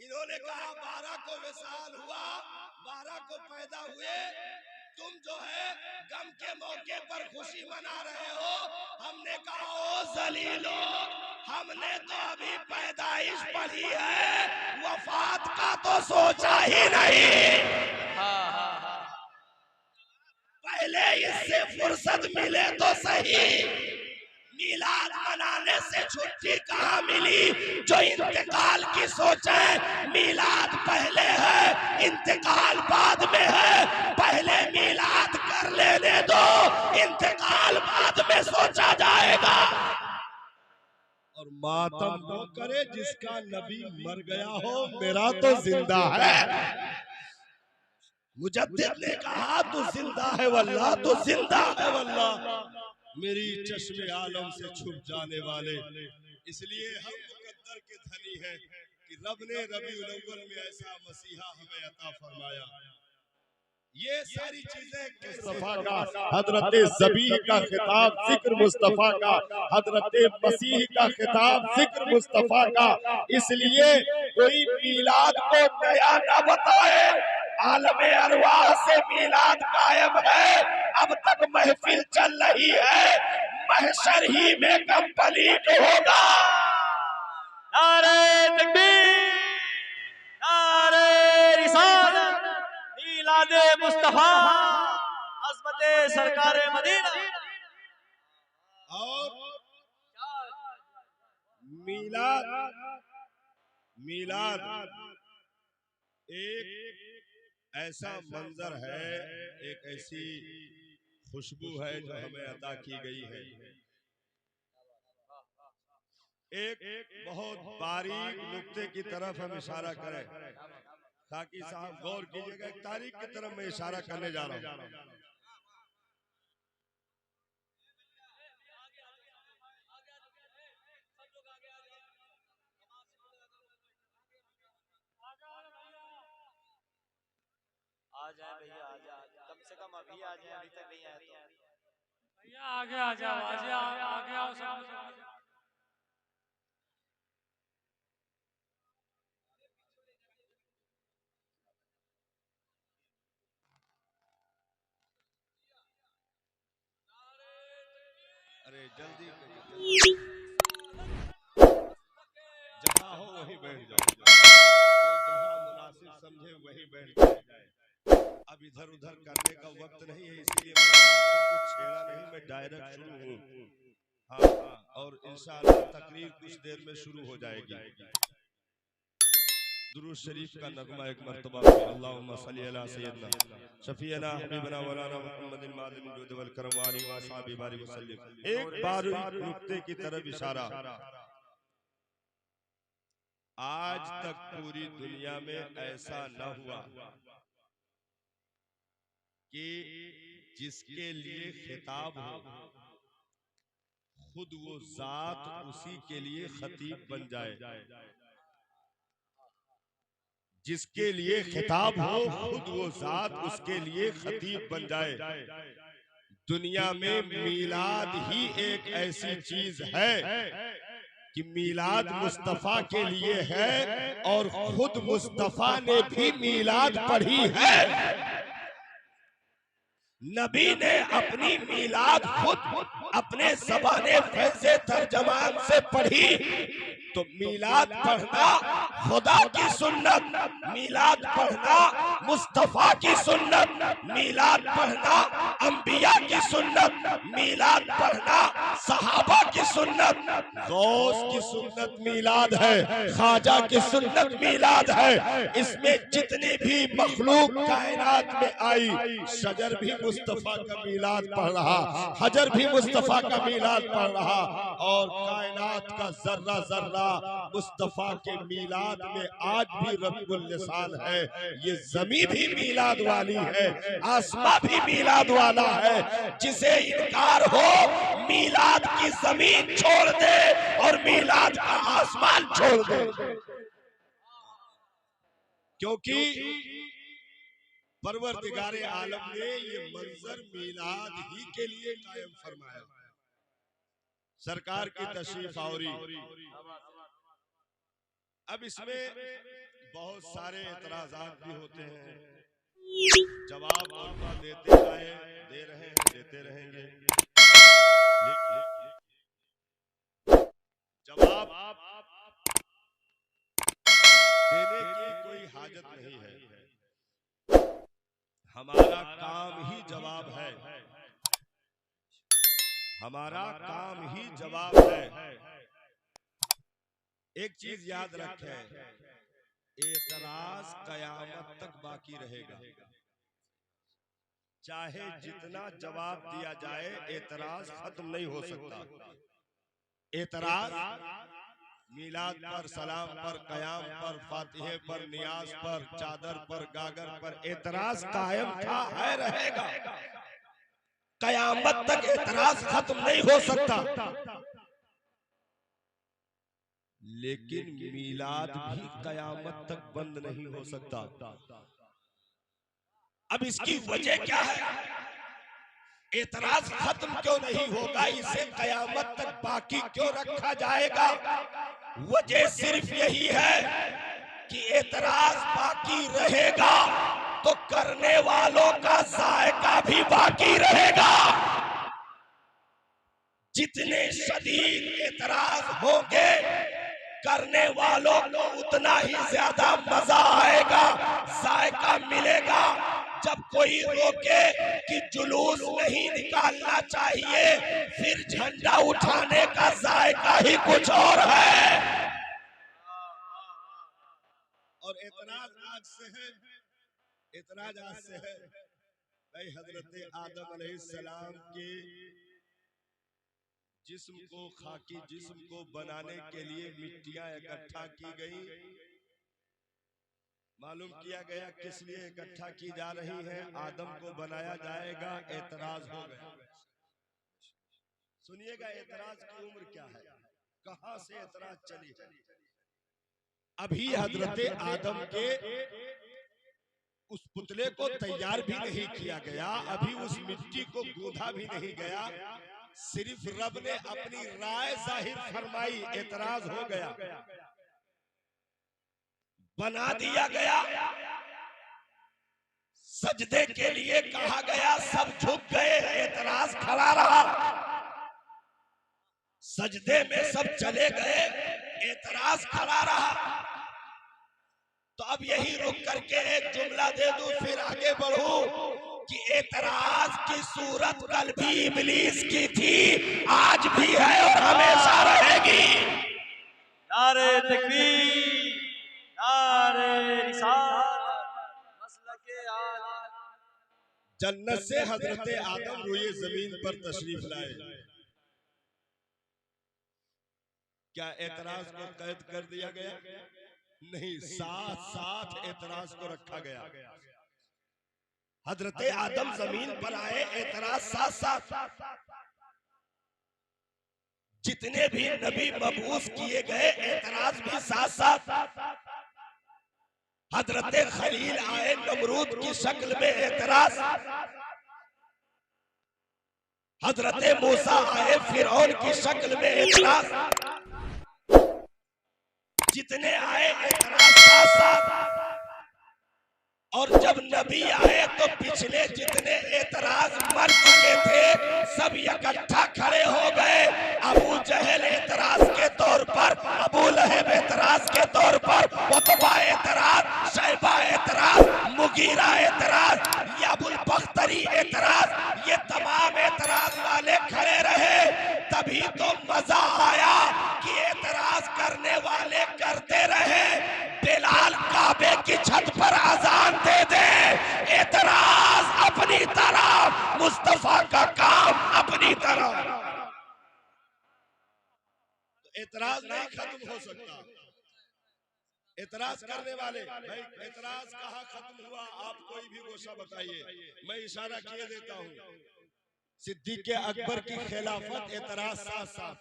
इन्होंने कहा 12 को विशाल हुआ, 12 को पैदा हुए, तुम जो है गम के मौके पर खुशी मना रहे हो। हमने कहा ओ जलीलो, हमने तो अभी पैदाइश पढ़ी है, वफात का तो सोचा ही नहीं। पहले इससे फुर्सत मिले तो सही, मिलाद मनाने से छुट्टी कहाँ मिली जो इंतकाल की सोचे। मिलाद पहले है, इंतकाल बाद में है। पहले मिलाद कर लेने दो, इंतकाल बाद में सोचा जाएगा। और मातम वो करे जिसका नबी मर गया हो, मेरा तो जिंदा है। मुजद्दिद ने कहा तू जिंदा है वल्लाह, तू जिंदा है वल्लाह, मेरी चश्मे आलम से छुप जाने वाले। इसलिए हम मुकद्दर के धनी हैं कि रब ने रबीउल अव्वल में ऐसा मसीहा हमें अता फरमाया। ये सारी चीजें मुस्तफा का, हजरत ज़बीह का खिताब जिक्र मुस्तफा का, हजरत मसीह का खिताब जिक्र मुस्तफा का। इसलिए कोई मीलाद को नया न बताए, आलमे अरवाह से मीलाद कायम है, अब तक महफिल चल रही है, महशर ही में कंप्लीट होगा। नारे तकबीर, नारे रिसालत, मीलादे मुस्तफा, अज़मते सरकारे मदीना। और मीलाद, मीलाद एक ऐसा मंजर है, एक ऐसी खुशबू है जो हमें अता की गई है। एक बहुत बारीक नुक्ते की तरफ हम इशारा करें, ताकि साहब गौर कीजिएगा, एक तारीख की तरफ मैं इशारा करने जा रहा हूं। आ जाए भैया, आ जाए, कम से कम अभी आ जाए, अभी तक नहीं आए तो भैया आगे आ जाओ, आगे आओ सब। अरे जल्दी जहाँ हो वहीं बैठ जाओ, जहाँ मुनासिब समझे वहीं बैठ जाए। अब इधर उधर करने का वक्त नहीं है, इसीलिए कुछ छेड़ा नहीं, मैं डायरेक्ट शुरू हूँ। हाँ, और इंशाअल्लाह तकरीर कुछ देर में शुरू हो जाएगी। दुरूद शरीफ का नगमा एक मर्तबा अल्लाहुम्मा सल्ली अला सय्यदना शफीअना हबीबना मौलाना मुहम्मदिन मादिन जुद वल करम वाली व असहाबी बारिक वसल्लम। एक बार नुक्ते की तरफ इशारा। आज तक पूरी दुनिया में ऐसा न हुआ कि जिसके लिए खिताब हो खुद वो जात उसी के लिए खतीब बन जाए। जिसके लिए खिताब हो खुद वो जात उसके लिए खतीब बन जाए। दुनिया में मीलाद ही एक ऐसी चीज है कि मीलाद मुस्तफा के लिए है और खुद मुस्तफा ने भी मीलाद पढ़ी है। नबी ने अपनी मीलाद खुद अपने ज़बाने फैज़े तर्जमान से पढ़ी। तो मीलाद पढ़ना खुदा की सुन्नत, मीलाद पढ़ना मुस्तफा की सुन्नत, मीलाद पढ़ना अंबिया की सुन्नत, मीलाद पढ़ना सहाबा की सुन्नत, गौस की सुन्नत मीलाद है, ख्वाजा की सुन्नत मीलाद है। इसमें जितनी भी मखलूक कायनात में आई, शजर भी मुस्तफा का मीलाद पढ़ रहा, हजर भी मुस्तफा का मीलाद पढ़ रहा, और कायनात का जर्रा जर्रा मुस्तफा के मीलाद में आज भी रब्बुल लिसान है। ये जमीन भी मीलाद वाली है, आसमां भी मीलाद वाला है। जिसे इनकार हो मीलाद की जमीन छोड़ दे और मीलाद का आसमान छोड़ दे, क्योंकि परवरदिगारे आलम ने ये मंजर मीलाद ही के लिए कायम फरमाया। सरकार की तशरीफ आवरी। अब इसमें बहुत सारे एतराजात भी होते हैं, जवाब उनका देते आए, दे रहे हैं, देते रहेंगे। जवाब देने की कोई हाजत नहीं है, हमारा काम ही जवाब है, हमारा काम ही जवाब है। एक चीज याद रखें, एतराज कयामत तक बाकी रहेगा, चाहे जितना जवाब दिया जाए एतराज खत्म नहीं हो सकता। एतराज मीलाद पर, सलाम पर, कयाम पर, फातिहे पर, नियाज पर, चादर पर, गागर पर एतराज कायम था, है, रहेगा। कयामत तक एतराज खत्म नहीं हो सकता। लेकिन मीलाद भी कयामत तक बंद नहीं हो सकता। अब इसकी वजह क्या है? एतराज खत्म क्यों नहीं होगा, इसे कयामत तक बाकी क्यों रखा जाएगा? वजह सिर्फ यही है कि एतराज बाकी रहेगा तो करने वालों का जायका भी बाकी रहेगा। जितने शदीद एतराज होंगे करने वालों को उतना ही ज्यादा मजा आएगा, जायका मिलेगा। जब कोई रोके कि जुलूस नहीं निकालना चाहिए, फिर झंडा उठाने का जायका ही कुछ और है। और एतराज आज से है, एतराज आज से है। भाई हजरत आदम अलैहिस्सलाम के जिस्म को, खाकी जिस्म को बनाने के लिए मिट्टियां इकट्ठा की गई। मालूम किया गया किस लिए इकट्ठा की जा रही है, आदम को बनाया जाएगा। एतराज हो गया। सुनिएगा एतराज की उम्र क्या है, कहां से एतराज चली है। अभी हजरत आदम के उस पुतले को तैयार भी नहीं किया गया, अभी उस मिट्टी को गूंथा भी नहीं गया, सिर्फ रब ने अपनी राय जाहिर फरमाई, एतराज हो गया, बना दिया गया। सजदे के लिए कहा गया, सब झुक गए, एतराज खड़ा रहा। सजदे में सब चले गए, एतराज खड़ा रहा। तो अब यही रुक करके एक जुमला दे दूं, फिर आगे बढ़ूं कि एतराज की सूरत कल भी इब्लीस की थी, आज भी है और हमेशा रहेगी। नारे तकबीर, नारे रिसालत, मसलके आला। जन्नत से हजरत आदम रुए जमीन पर तशरीफ लाए, क्या एतराज को कैद कर दिया गया? नहीं, साथ साथ एतराज को रखा गया। हजरत आदम जमीन पर आए, एतराज साथ साथ। जितने भी नबी मबूस किए गए, एतराज भी साथ साथ। हजरत खलील आए नमरूद की शक्ल में, एतराज। हजरत मूसा आए फिरौन की शक्ल में, एतराज। जितने आए एतराज साथ साथ। और जब नबी आए तो पिछले जितने एतराज मर चुके थे सब इकट्ठा खड़े हो गए। अबू जहल एतराज के तौर पर, अबू लहब एतराज के तौर पर, उतबा एतराज, शैबा एतराज, मुगीरा एतराज, याबुल बख्तरी एतराज, ये तमाम एतराज वाले खड़े रहे। तभी तो मजा आया कि एतराज करने वाले करते रहे। बिलाल काबे की छत पर अजान दे दे, एतराज अपनी तरफ, मुस्तफा का काम अपनी तरफ। तो एतराज नहीं खत्म हो सकता। एतराज करने वाले, भाई एतराज कहाँ खत्म हुआ, आप कोई भी गोशा बताइए, मैं इशारा किए देता हूँ। सिद्दीक़ अकबर की खिलाफत एतराज साथ साथ।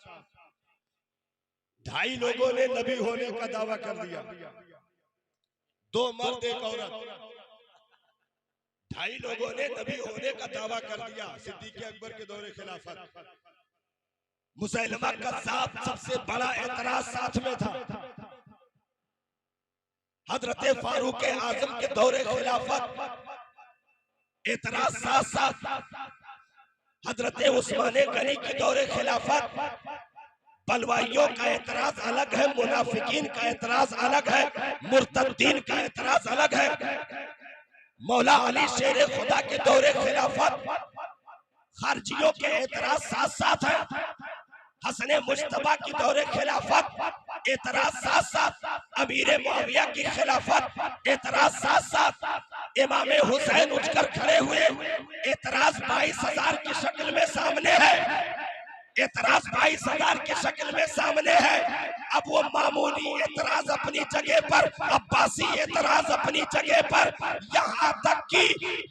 2.5 लोगों ने नबी होने का दावा कर दिया, 2 मर्द 1 औरत। 2.5 लोगों ने नबी होने का दावा कर दिया सिद्दीक़ अकबर के दौरे खिलाफत। मुसैलमा कज़्ज़ाब सबसे बड़ा एतराज साथ में था। हजरत फारूक आजम के दौरे खिलाफत एतराज साथ साथ हजरत उस्मान गनी के दौरे खिलाफत बलवाइयों का एतराज अलग है, मुनाफिकीन का एतराज अलग है, मुर्तद्दीन का एतराज अलग है। मौला अली शेर खुदा के दौरे खिलाफत खारजियों के एतराज साथ साथ है। हसने मुश्तबा की दौरे खिलाफत एतराज साथ साथ, अमीर मुआविया की खिलाफत एतराज साथ साथ, इमाम हुसैन उठकर खड़े हुए, एतराज 22,000 की शक्ल में सामने है, एतराज 22,000 की शक्ल में सामने है। अब वो मामूली एतराज अपनी जगह पर, अब्बासी एतराज अपनी जगह पर, यहाँ तक कि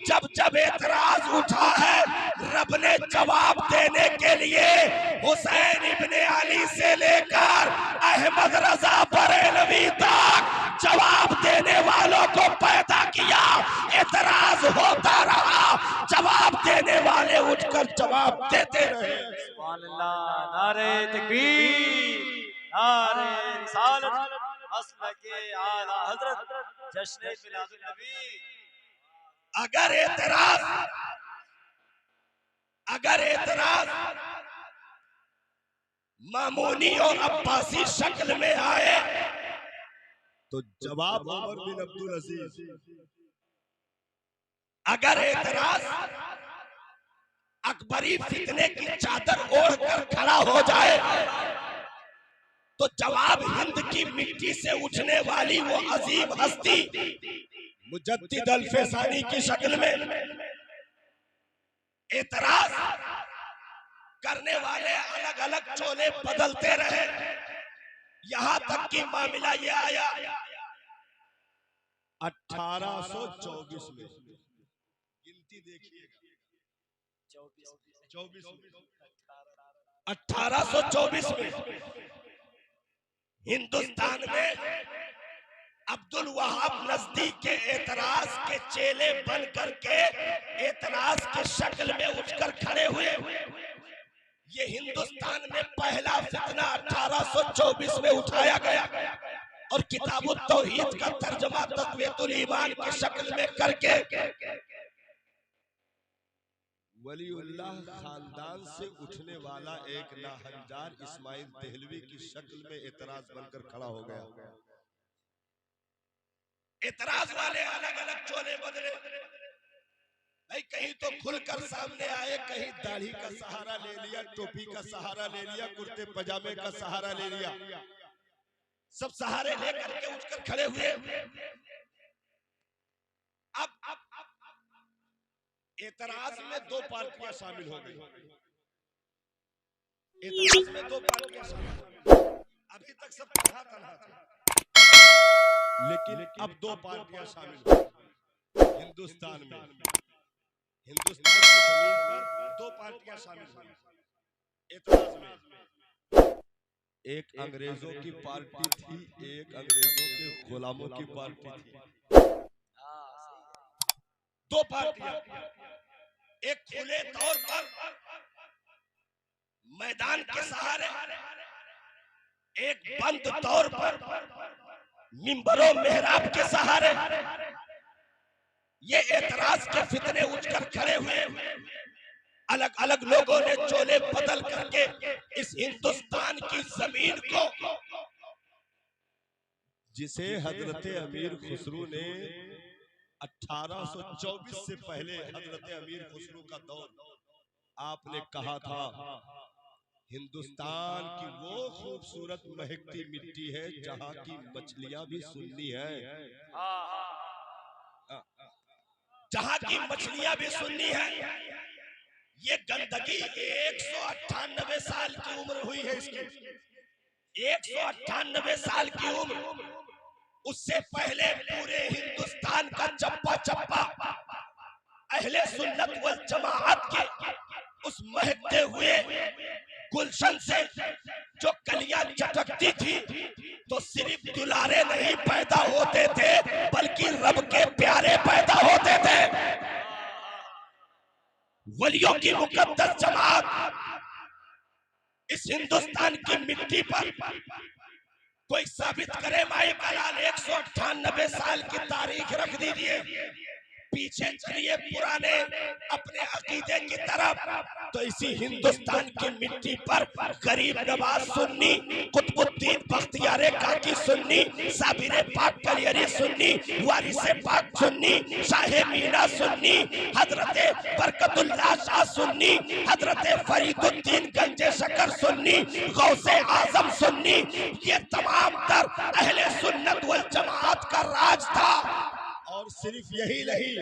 जब जब एतराज उठा है रब ने जवाब देने के लिए हुसैन इब्ने अली से लेकर अहमद रजा बरेलवी तक जवाब देने वालों को पैदा किया। एतराज होता रहा, जवाब देने वाले उठकर जवाब देते रहे। सुभान अल्लाह, नारे तकबीर, नारे रिसालत, मसलके आला हजरत, जश्न मिलादुन नबी। अगर एतराज मामूनी और अब्बासी शक्ल में आए तो जवाब उमर बिन अब्दुल अजीज। अगर एतराज अकबरी फितने की चादर ओढ़कर खड़ा हो जाए तो जवाब हिंद की मिट्टी से उठने वाली वो अजीम हस्ती मुजद्दिद अल-फैसानी की शक्ल में एतराज करने वाले अलग अलग चोले बदलते रहे। यहां तक कि मामला ये आया 1824 में, गिनती देखिएगा 1824 में हिंदुस्तान में अब्दुल वहाब नजदीक के एतराज के चेले बन करके एतराज की शक्ल में उठकर खड़े हुए। ये हिंदुस्तान में पहला फितना 1824 में उठाया गया और किताबुत तौहीद का तर्जमा तक़वियतुल ईमान की शक्ल में करके वलीउल्लाह खानदान से उठने वाला एक नाहंजार इस्माइल देहलवी की शक्ल में एतराज बनकर खड़ा हो गया। एतराज वाले अलग अलग चोले बदले, भाई कहीं तो खुलकर सामने आए, कहीं दाढ़ी का सहारा ले लिया, टोपी का सहारा ले लिया, कुर्ते पजामे का सहारा ले लिया, सब सहारे लेकर के उठकर खड़े हुए। अब एतराज में दो पार्टियां शामिल हो गई। एतराज में दो पार्टियां शामिल हो गई। अभी तक सब तनहा तनहा थे, लेकिन अब दो पार्टियां शामिल हो गई। हिंदुस्तान में, हिंदुस्तान की जमीन पर दो पार्टियां शामिल हो गई एतराज में। एक अंग्रेजों की पार्टी थी, एक अंग्रेजों के गुलामों की पार्टी थी। दो पार्टियां, एक खुले तौर पर मैदान के सहारे, एक बंद तौर पर मिंबरों मेहराब के सहारे ये एतराज के फितने उठकर खड़े हुए। अलग अलग लोगों ने चोले बदल करके इस हिंदुस्तान की जमीन को, जिसे हजरत अमीर खुसरू ने 1824 से पहले, हजरत अमीर खुसरू का दौर, आपने कहा था हिंदुस्तान की वो खूबसूरत महकती मिट्टी है जहां की मछलियां भी सुन्नी है, जहां की मछलियां भी सुन्नी है। ये गंदगी 198 साल की उम्र हुई है इसकी, 198 साल की उम्र। उससे पहले पूरे हिंदुस्तान का चप्पा चप्पा अहले सुन्नत वल जमाअत के उस महकते हुए गुलशन से जो कलियां चटकती थी, तो सिर्फ दुलारे नहीं पैदा होते थे बल्कि रब के प्यारे पैदा होते थे। वलियों की मुकद्दस जमात इस हिंदुस्तान की मिट्टी पर कोई साबित करे माई मलाल 198 साल की तारीख रख दीजिए, पीछे चलिए पुराने अपने अकीदे की तरफ, तो इसी हिंदुस्तान की मिट्टी पर गरीब नवाज सुन्नी, कुतुबुद्दीन बख्तियार काकी सुन्नी, साबिर पाक कलियरी सुन्नी, वारिसे पाक सुन्नी, शाहे मीना सुन्नी, हजरत बरकतुल्लाह शाह सुन्नी, हजरत फरीदुद्दीन गंजे शकर सुन्नी, गौसे आजम सुन्नी, ये तमाम तर अहले सुन्नत वल जमात का राज था। और सिर्फ यही नहीं,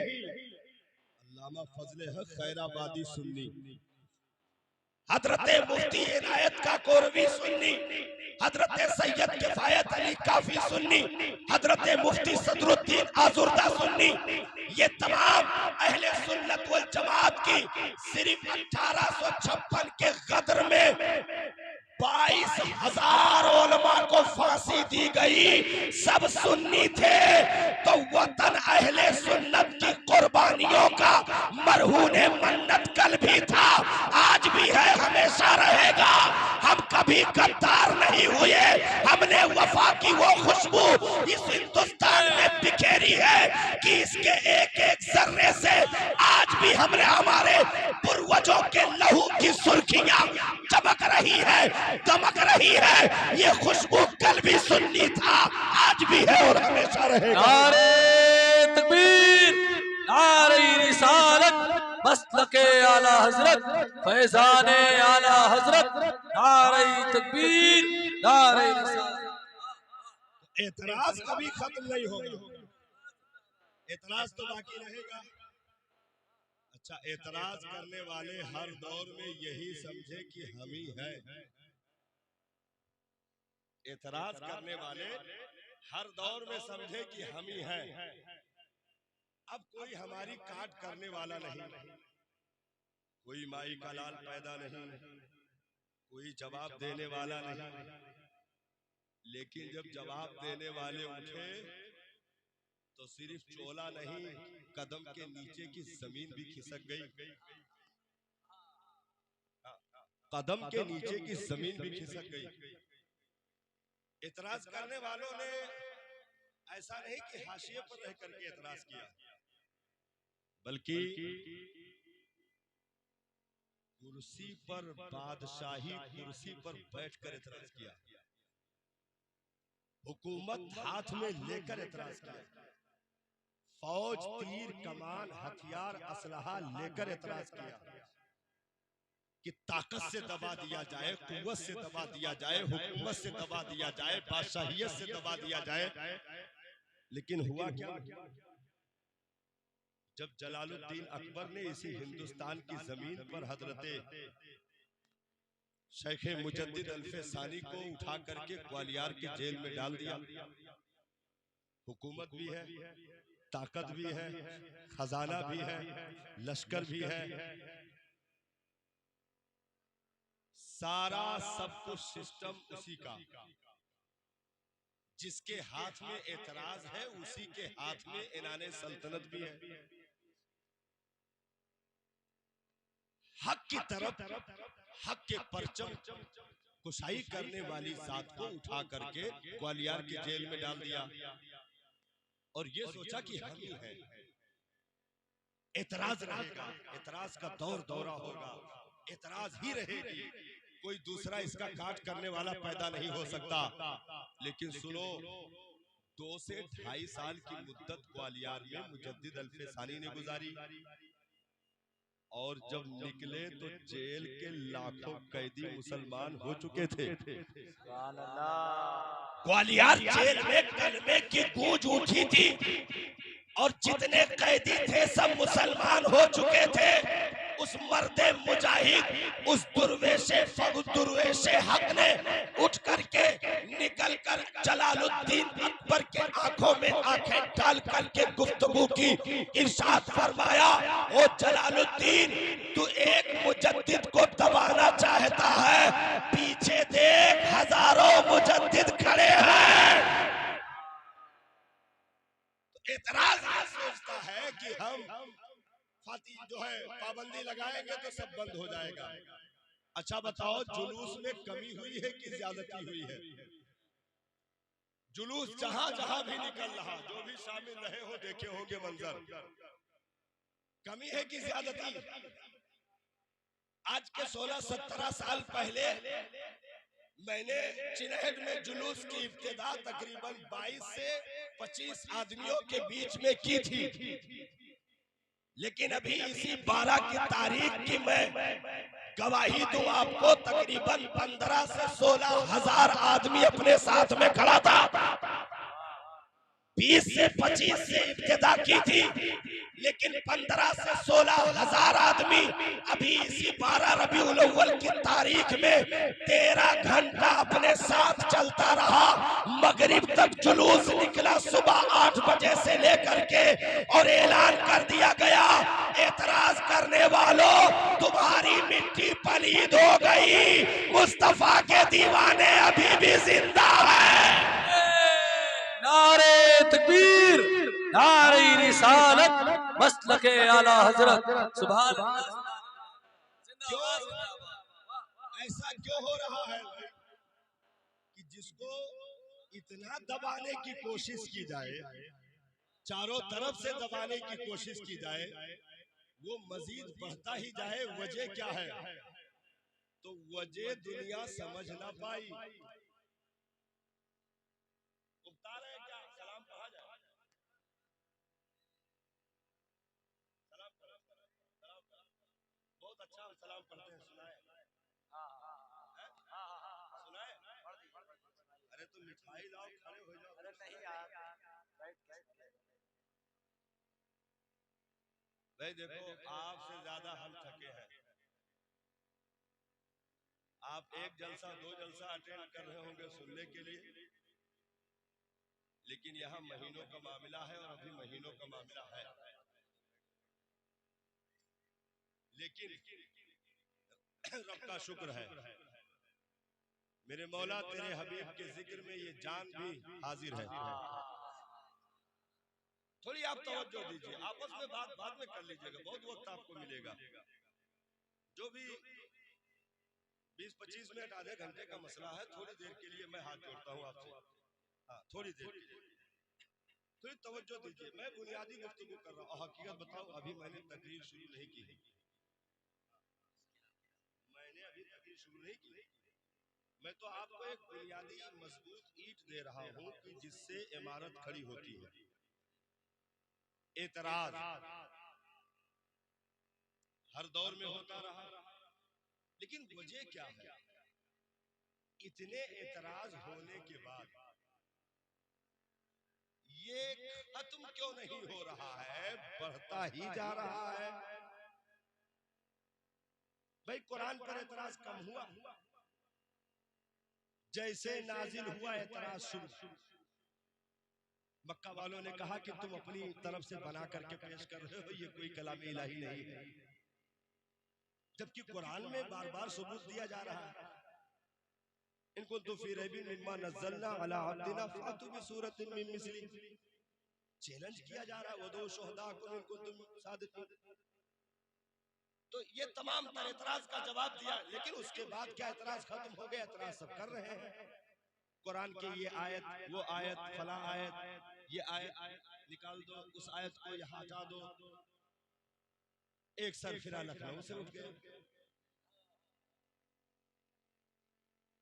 अल्लामा फजले हक खैराबादी सुन्नी, हजरत मुफ्ती इनायत का कोरवी सुन्नी, हजरत सैयद किफायत अली काफी सुन्नी, हजरत मुफ्ती सदरुद्दीन आजुर्दा सुन्नी, ये तमाम अहले सुन्नत वल जमात की सिर्फ 1856 के गदर में 22,000 उलमा को फांसी दी गई, सब सुन्नी थे। तो वतन अहले सुन्नत की कुर्बानियों का मरहून मन्नत कल भी था, आज भी है, हमेशा रहेगा। हम कभी गद्दार नहीं हुए, हमने वफा की वो खुशबू इस हिंदुस्तान में बिखेरी है कि इसके एक एक जर्रे से आज भी हमने हमारे पूर्वजों के लहू की सुर्खियां चमक रही है, दमक रही है। ये खुशबू कल भी सुन्नी था, आज भी है और हमेशा रहेगा। नारे तकबीर, नारे रिसालत, मसलके आला हजरत, फैजाने आला हजरत, नारे तकबीर, नारे रिसालत। एतराज कभी खत्म नहीं होगा, एतराज तो बाकी रहेगा। अच्छा, एतराज करने वाले हर दौर में यही समझे कि हम ही है। एतराज करने वाले हर दौर में समझे कि हम ही हैं। अब कोई हमारी काट करने वाला नहीं, कोई माई का लाल पैदा नहीं, कोई जवाब देने वाला नहीं। लेकिन जब जवाब देने वाले उठे तो सिर्फ चोला नहीं, कदम के नीचे की जमीन भी खिसक गई, कदम के नीचे की जमीन भी खिसक गई। इतराज करने वालों ने ऐसा नहीं कि हाशिए पर रह करके इतराज किया, बल्कि कुर्सी पर, बादशाही कुर्सी पर बैठकर इतराज किया, हुकूमत हाथ में लेकर इतराज किया, फौज, तीर, कमान, हथियार, असलहा लेकर इतराज किया कि ताकत से दबा दिया जाए, कुव्वत से दबा दिया जाए, हुकूमत से दबा दिया जाए, बादशाहियत से दबा दिया जाए। लेकिन हुआ क्या? जब जलालुद्दीन अकबर ने इसी हिंदुस्तान की जमीन पर हजरते शेख मुजद्दिद अल्फे सानी को उठा करके ग्वालियर के जेल में डाल दिया, हुकूमत भी है, ताकत भी है, खजाना भी है, लश्कर भी है, सारा सब कुछ सिस्टम उसी का। जिसके हाथ में एतराज है उसी के हाथ में इनाने सल्तनत भी है। हक की तरफ, हक के परचम कुशाई करने वाली जात को उठा करके ग्वालियर के जेल में डाल दिया और ये सोचा कि हम ही हैं, एतराज रहेगा, एतराज का दौर दौरा होगा, एतराज ही रहेगी, कोई दूसरा इसका काट करने वाला पैदा नहीं हो सकता। लेकिन सुनो, 2 से 2.5 साल की मुद्दत ग्वालियर में मुजद्दिद अल्फे सानी ने गुजारी और जब निकले तो जेल के लाखों कैदी मुसलमान हो चुके थे। ग्वालियर जेल में कलमे की गूंज उठी थी और जितने कैदी थे सब मुसलमान हो चुके थे। उस मर्दे मुजाहिद, उस दुर्वेशे हक ने उठ करके निकल कर जलालुद्दीन अकबर के आंखों में आंखें डाल करके गुफ्तगू की, इरशाद फरमाया, ओ जलालुद्दीन, तू एक मुजद्दिद को दबाना चाहता है, पीछे देख हजारों मुजद्दिद खड़े हैं। तो एतराज ये सोचता है कि हम फाती जो है पाबंदी लगाएंगे तो सब बंद हो जाएगा। अच्छा बताओ, जुलूस में कमी हुई है कि ज्यादती हुई है? जुलूस जहां जहां भी निकल रहा, जो भी शामिल रहे हो देखे होंगे मंजर। कमी है कि ज्यादती? आज के 16-17 साल पहले मैंने चिनहट में जुलूस की इब्तिदा तकरीबन 22 से 25 आदमियों के बीच में की थी, लेकिन अभी इसी 12 की तारीख की मैं गवाही दूं आपको, तकरीबन 15 से 16 हजार आदमी अपने साथ में खड़ा था। 20 से 25 से इब्तिदा की थी, लेकिन 15 से 16 हजार आदमी अभी इसी 12 रबीउल अव्वल की तारीख में 13 घंटा अपने साथ चलता रहा। मगरिब तक जुलूस निकला, सुबह 8 बजे से लेकर के, और ऐलान कर दिया गया, एतराज करने वालों तुम्हारी मिट्टी पलीद हो गई, मुस्तफा के दीवाने अभी भी जिंदा है। नारे तकबीर, नारे रिसालत, मसलके आला हजरत, सुभान अल्लाह। ऐसा क्यों हो रहा है कि जिसको इतना दबाने की कोशिश की जाए, चारों तरफ से दबाने की कोशिश की जाए, वो मजीद बढ़ता ही जाए। वजह क्या है? तो वजह दुनिया समझ ना पाई। बहुत अच्छा सलाम पढ़ते हैं, सुनाए? सुनाए? अरे तो मिठाई लाओ, खड़े हो जाओ। अरे नहीं यार, भाई देखो, आपसे ज्यादा हम थके हैं। आप एक जलसा 2 जलसा अटेंड कर रहे होंगे सुनने के लिए, लेकिन यहाँ महीनों का मामला है, और अभी महीनों का मामला है। लेकिन रब का शुक्र है, मेरे मौला तेरे हबीब के जिक्र में ये जान भी हाजिर है। थोड़ी आप तवज्जो दीजिए, आपस में बात बाद में कर लीजिएगा, बहुत वक्त आपको मिलेगा। जो भी 20-25 मिनट आधे घंटे का मसला है, थोड़ी देर के लिए मैं हाथ जोड़ता हूँ आपसे। हाँ, थोड़ी देर के लिए थोड़ी तवज्जो दीजिए। मैं बुनियादी गुफ्तगू कर रहा हूँ। हकीकत बताऊं, अभी मैंने तकरीर शुरू नहीं की है। मैंने अभी तकरीर शुरू नहीं की। मैं तो आपको एक बुनियादी मजबूत ईंट दे रहा हूँ कि जिससे इमारत खड़ी होती है। एतराज हर दौर में होता रहा, लेकिन वजह क्या है? इतने एतराज होने के बाद ये खत्म क्यों नहीं हो रहा है, बढ़ता ही जा रहा है? भाई कुरान पर एतराज कम हुआ? जैसे नाजिल हुआ एतराज शुरू। मक्का वालों ने कहा कि तुम अपनी तरफ से बना करके पेश कर रहे हो, ये कोई कलाम इलाही नहीं है, जबकि कुरान में बार बार सबूत दिया जा रहा है। इनको तो फिर मिम्मा नज़्ज़लना अला अब्दिना फातू बिसूरतिन मिन मिस्ली, चैलेंज किया जा रहा है, वदो शुहदाकुम इन कुंतुम सादिकीन। तो ये तमाम तर एतराज का जवाब दिया, लेकिन उसके बाद क्या एतराज खत्म हो गया? एतराज सब कर रहे हैं। कुरान की ये आयत, वो आयत, फला आयत, ये आयत निकाल दो, उस आयत को यहाँ हटा दो। एक सरफिरा लखनऊ से उठ गए,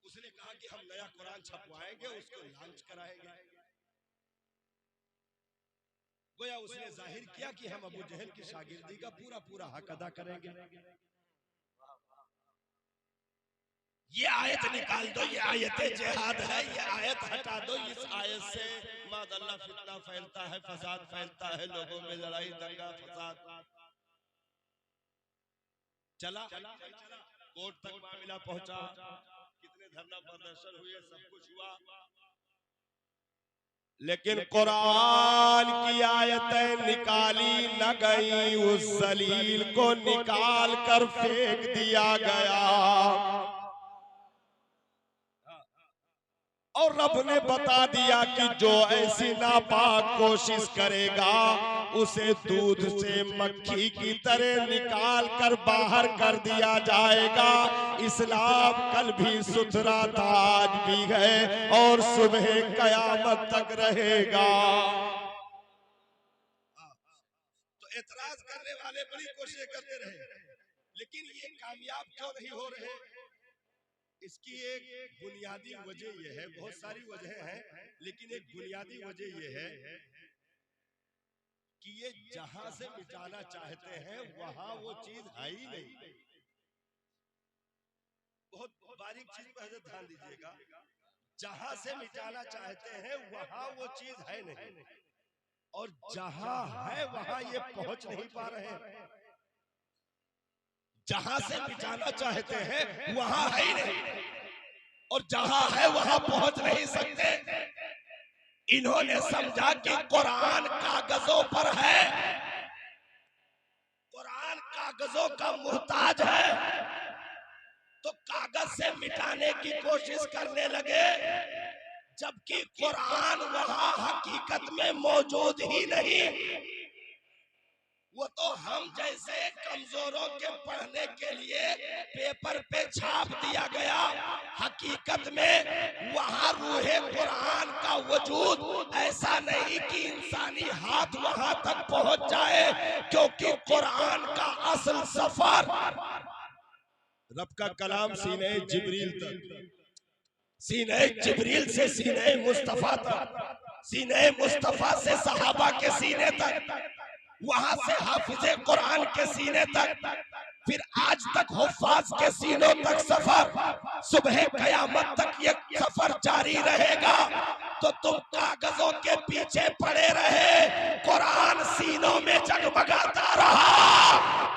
उसने कहा कि हम नया कुरान छपवाएंगे, उसको लॉन्च कराएंगे। गोया उसने जाहिर किया कि हम अबू जहल की शागिर्दी का पूरा पूरा हक अदा करेंगे। ये आयत निकाल दो, ये आयत जिहाद है, ये आयत हटा दो, इस आयत से मादअल्लाह फितना फैलता है, फसाद फैलता है, लोगों में लड़ाई दंगा फसाद। चला कोर्ट तक मामला पहुंचा, कितने धरना प्रदर्शन हुए, सब कुछ हुआ, लेकिन कुरान की आयतें निकाली न गई, उस जलील को निकाल कर फेंक दिया गया। और रब ने बता दिया कि जो ऐसी नापाक कोशिश करेगा उसे दूध से मक्खी की तरह निकाल कर बाहर कर दिया जाएगा। इस्लाम कल भी सुथरा था, आज भी है और सुबह कयामत तक रहेगा। तो एतराज करने वाले बड़ी कोशिश करते रहे, लेकिन ये कामयाब क्यों नहीं हो रहे? इसकी एक बुनियादी वजह यह है, बहुत सारी वजह हैं, लेकिन एक बुनियादी वजह यह है कि ये जहां से मिटाना चाहते हैं वहां वो चीज है ही नहीं। बहुत बारीक चीज पर ध्यान दीजिएगा, जहां से मिटाना चाहते हैं वहां वो चीज है नहीं, और जहां है वहां ये पहुंच नहीं पा रहे हैं। जहां से मिटाना चाहते हैं वहां है ही नहीं, और जहां है वहां पहुंच नहीं सकते। इन्होंने समझा कि कुरान कागजों पर है, कुरान कागजों का मुहताज है, तो कागज से मिटाने की कोशिश करने लगे, जबकि कुरान वहां हकीकत में मौजूद ही नहीं। वो तो हम जैसे कमजोरों के पढ़ने के लिए पेपर पे छाप दिया गया, हकीकत में वहां रूहे कुरान का वजूद ऐसा नहीं कि इंसानी हाथ वहां तक पहुंच जाए, क्योंकि कुरान का असल सफर रब का कलाम सीने जिब्रील तक, सीने जिब्रील से सीने मुस्तफा तक, सीने मुस्तफा से सहाबा के सीने तक, वहां से हाफिजे कुरान के सीने तक, फिर आज तक हुफ्फाज के सीनों तक सफर, सुबह कयामत तक ये सफर जारी रहेगा। तो तुम कागजों के पीछे पड़े रहे, कुरान सीनों में जगमगाता रहा।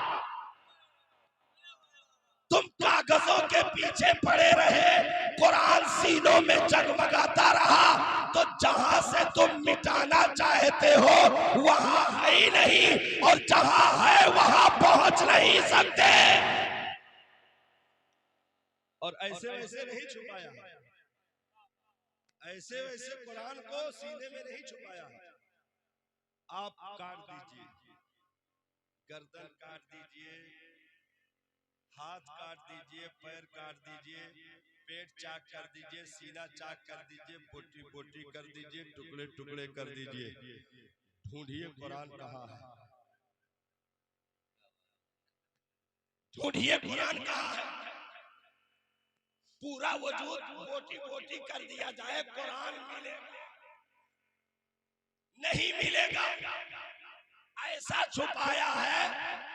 तुम कागजों के पीछे पड़े रहे, कुरान सीनों में जगमगाता रहा। तो जहां से तुम मिटाना चाहते हो वहां है ही नहीं, और जहां है वहां पहुंच नहीं सकते। और ऐसे वैसे नहीं छुपाया, ऐसे वैसे कुरान को सीने में नहीं छुपाया। आप काट दीजिए, गर्दन काट दीजिए, हाथ काट दीजिए, पैर काट दीजिए, पेट चाक कर दीजिए, सीना चाक कर दीजिए, बोटी बोटी कर दीजिए, टुकड़े टुकड़े कर दीजिए, ढूंढिए कुरान कहाँ है, ढूंढिए कुरान कहाँ है। पूरा वजूद बोटी बोटी कर दिया जाए, कुरान मिले नहीं मिलेगा। ऐसा छुपाया है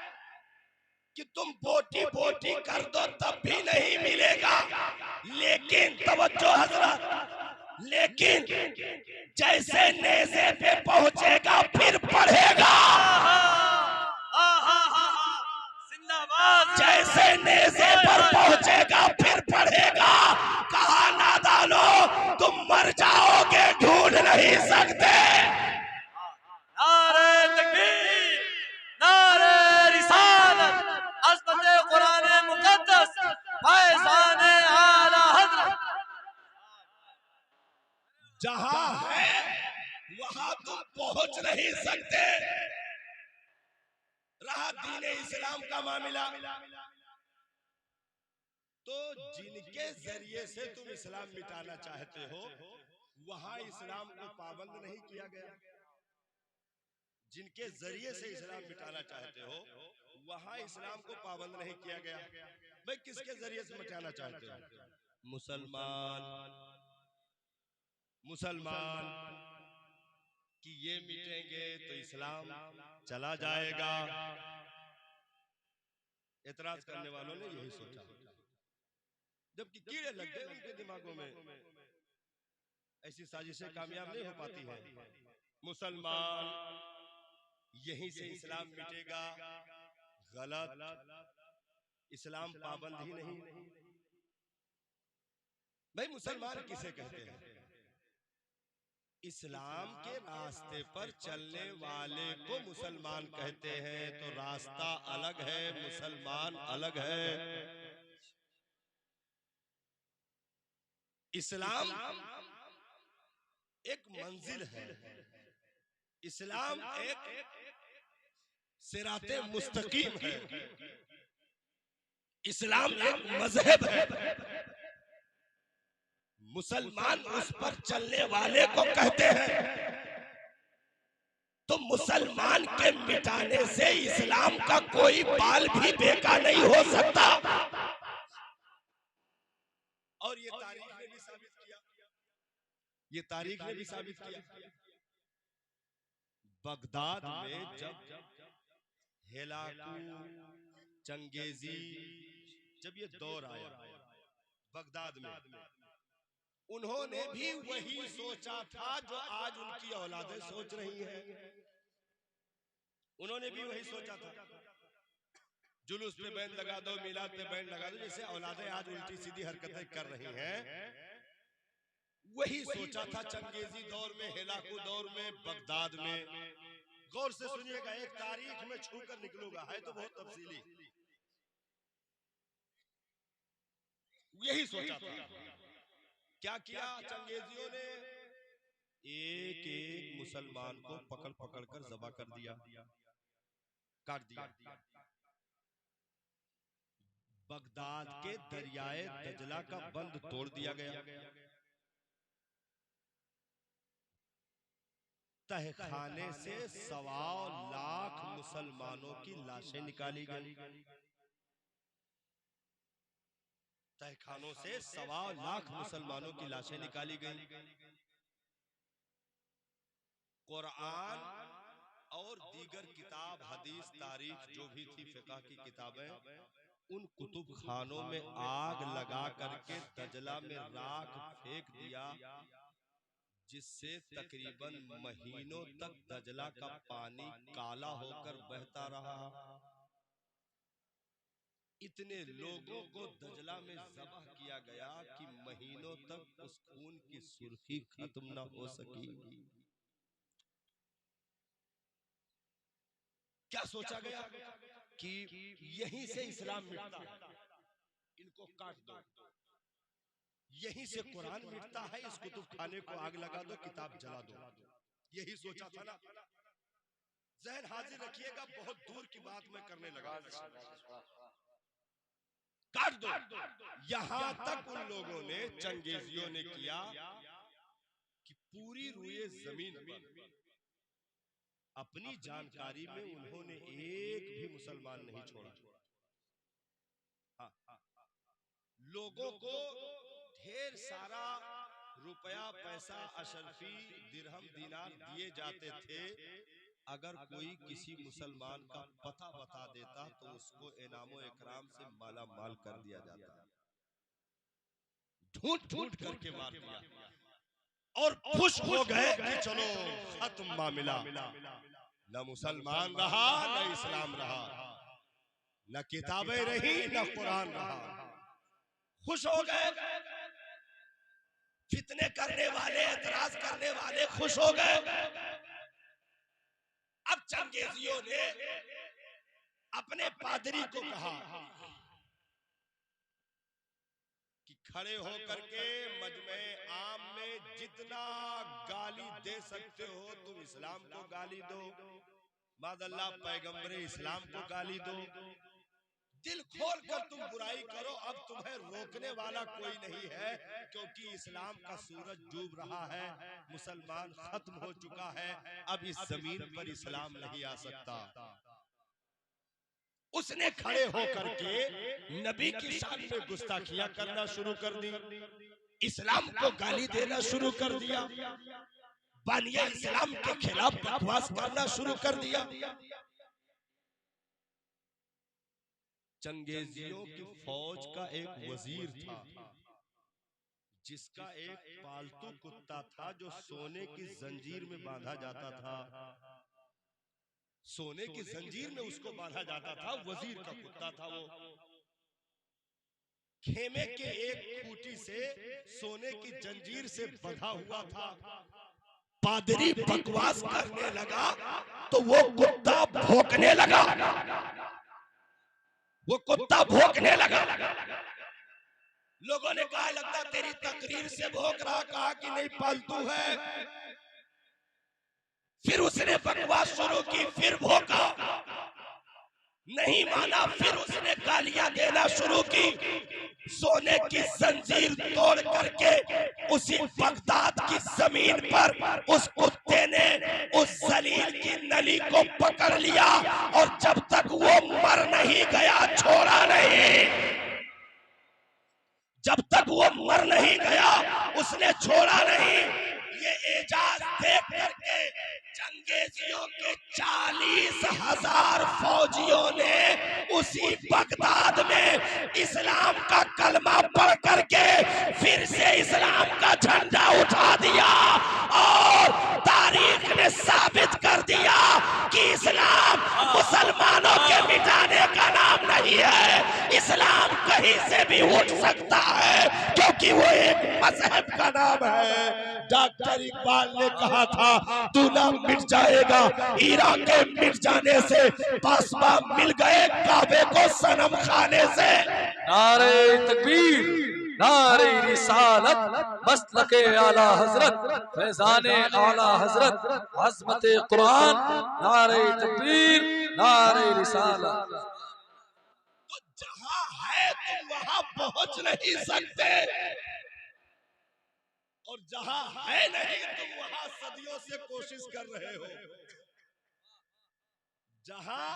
कि तुम बोटी बोटी कर दो तब भी नहीं मिलेगा। लेकिन तवज्जो हजरत, लेकिन जैसे नेज़े पे पहुंचेगा फिर पढ़ेगा। जैसे नेज़े पर पहुंचेगा फिर पढ़ेगा। कहा नादानो तुम मर जाओगे, ढूंढ नहीं सकते। नारे तकबीर, नारे रिसालत, अज़मत कुरान मुक़द्दस, फैज़ान आला हज़रत। जहां है वहां तुम पहुंच नहीं सकते। रहा दीन इस्लाम का मामला, तो जिनके जरिए से तुम इस्लाम मिटाना चाहते हो वहां इस्लाम को पाबंद नहीं किया गया। जिनके जरिए से इस्लाम मिटाना चाहते हो वहां इस्लाम को पाबंद नहीं किया गया। भाई किसके जरिए से मिटाना चाहते हो? मुसलमान, मुसलमान कि ये मिटेंगे तो इस्लाम चला जाएगा। एतराज करने वालों ने यही सोचा, जबकि कीड़े लग गए उनके दिमागों में। ऐसी साजिशें कामयाब नहीं हो पाती हैं। मुसलमान यहीं से इस्लाम मिटेगा, गलत, इस्लाम पाबंद ही नहीं। भाई मुसलमान किसे कहते हैं? इस्लाम के रास्ते पर चलने वाले को मुसलमान कहते हैं। तो रास्ता अलग है, मुसलमान अलग है। इस्लाम एक मंजिल है, इस्लाम एक सिराते मुस्तकीम है, इस्लाम एक मजहब है। मुसलमान उस पर चलने वाले को कहते हैं। तो मुसलमान के मिटाने से इस्लाम का कोई बाल भी बेकार नहीं हो सकता। और ये तारीख ने भी साबित किया, ये तारीख ने भी साबित किया। बगदाद में जब हेलाकू, चंगेजी, जब ये दौर आया बगदाद में, उन्होंने भी वही सोचा था जो आज उनकी औलादें सोच रही हैं। उन्होंने भी वही सोचा था, जुलूस पे बैन लगा दो, मिलाद पे बैन लगा दो, जैसे औलादें आज उल्टी सीधी हरकतें कर रही हैं। वही सोचा था चंगेजी दौर में, हेलाकू दौर में, बगदाद में। गौर से सुनिएगा, एक तारीख में छूकर निकलूंगा, है तो बहुत तफसीली। यही सोचा था। क्या किया चंगेजियों ने? एक एक मुसलमान को पकड़ पकड़ कर ज़बह कर दिया, काट दिया। बगदाद के दरियाए दजला का बंद तोड़ दिया गया। तहखाने से 1.25 लाख मुसलमानों की लाशें निकाली गई। तहखानों से 1.25 लाख मुसलमानों की लाशें निकाली गई। कुरान और दीगर किताब, हदीस, तारीख जो भी थी, फिक़ह की किताबें, उन कुतुब खानों में आग लगा करके दजला में राख फेंक दिया, जिससे तकरीबन महीनों तक दजला का पानी काला होकर बहता रहा। इतने लोगों को दजला में ज़बह किया गया कि महीनों तक उस खून की सुर्खी खत्म न हो सकी। क्या सोचा गया कि यहीं से इस्लाम मिटता है, इनको काट दो। यहीं से कुरान मिटता है, इस कुतुब खाने को आग लगा दो, किताब जला दो। यही सोचा था ना। ज़हन हाजिर रखिएगा, बहुत दूर की बात मैं करने लगा। काट दो। यहां तक उन लोगों ने, चंगेजियों ने किया कि पूरी रुए जमीन पर अपनी जानकारी में उन्होंने एक भी मुसलमान नहीं छोड़ा। लोगों को ढेर सारा रुपया, पैसा, अशरफी, दिरहम, दीनार दिए जाते थे। अगर कोई किसी मुसलमान का पता बता देता तो उसको इनामो इकराम से माला माल कर दिया जाता। ढूंढ ढूंढ करके मार दिया और खुश हो गए कि चलो खत्म मामला। न मुसलमान रहा, न इस्लाम रहा, न किताबें रही, न कुरान रहा। खुश हो गए। फितने करने वाले, एतराज करने वाले खुश हो गए। अब चंगेजियों ने अपने पादरी को कहा कि खड़े होकर के मजमे आम में जितना गाली दे सकते हो तुम इस्लाम को गाली दो, मादअल्लाह पैगंबरे इस्लाम को गाली दो, दिल खोल कर तुम बुराई करो। अब तुम्हें रोकने वाला कोई नहीं है, क्योंकि इस्लाम का सूरज डूब रहा है, मुसलमान खत्म हो चुका है, अब इस जमीन पर इस्लाम नहीं आ सकता। उसने खड़े होकर के नबी की शान में गुस्ताखियां करना शुरू कर दी, इस्लाम को गाली देना शुरू कर दिया, बानिया इस्लाम के खिलाफ बकवास करना शुरू कर दिया। चंगेजियों की फौज का एक वजीर था, जिसका एक पालतू कुत्ता था जो सोने की जंजीर में बांधा जाता था। सोने की जंजीर में उसको बांधा जाता था, वजीर का कुत्ता था वो। खेमे के एक खूंटी से सोने की जंजीर से बंधा हुआ था। पादरी बकवास करने लगा तो वो कुत्ता भौंकने लगा, वो कुत्ता भौंकने लगा। लोगों ने कहा लगता तेरी तकरीर से भौंक रहा, कहा कि नहीं पालतू है। फिर उसने बकवास शुरू की, फिर भोंका, नहीं माना, फिर उसने गालियां देना शुरू की। सोने की जंजीर तोड़ करके उसी बगदाद की जमीन पर उस कुत्ते ने उस जलील की नली को पकड़ लिया और जब तक वो मर नहीं गया छोड़ा नहीं। जब तक वो मर नहीं गया उसने छोड़ा नहीं। ये एजाज देख करके चंगेजियों के 40,000 फौजियों ने उसी बगदाद में इस्लाम का कलमा पढ़ करके फिर से इस्लाम का झंडा उठा दिया और तारीख ने साबित कर दिया कि इस्लाम मुसलमानों के मिटाने का नाम नहीं है। इस्लाम कहीं से भी उठ सकता है क्योंकि वो एक मजहब का नाम है। डॉक्टर इकबाल ने कहा था तू ना मिट जाएगा, ईरान के मिट जाने से पासबा मिल गए काबे को सनम खाने से। नारे तकबीर, नारे रिसालत, मसलके आला हजरत, फैजाने आला हजरत, अज़मत कुरान, नारे तकबीर, नारे रिसालत। तो जहां है तुम वहां पहुंच नहीं सकते और जहां है नहीं तुम वहां सदियों से कोशिश कर रहे हो। जहां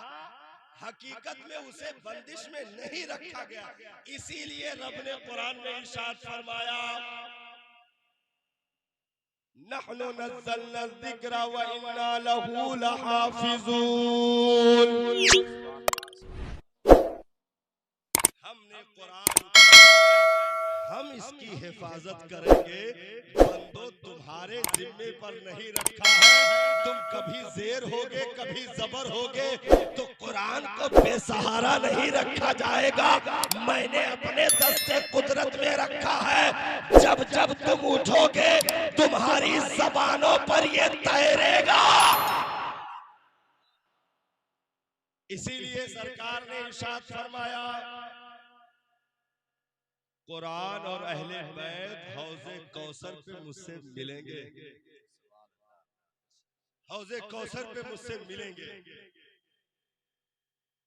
हकीकत में उसे बंदिश में नहीं रखा गया, इसीलिए रब ने कुरान में इरशाद फरमाया नहनु नज़्ज़लना ज़िक्रा व इन्ना लहू लहाफ़िज़ून। हमने कुरान, हम इसकी हिफाजत करेंगे। बंदो तुम्हारे जिम्मे पर नहीं रखा है, तुम कभी जेर होगे कभी जबर होगे, तो कुरान को बेसहारा नहीं रखा जाएगा। मैंने अपने दस्ते कुदरत में रखा है। जब जब तुम उठोगे तुम्हारी जबानों पर ये तैरेगा। इसीलिए सरकार ने इरशाद फरमाया कुरान और अहले बैत हौज़े कौसर पे मुझसे मिलेंगे, हौज़े कौसर पे मुझसे मिलेंगे।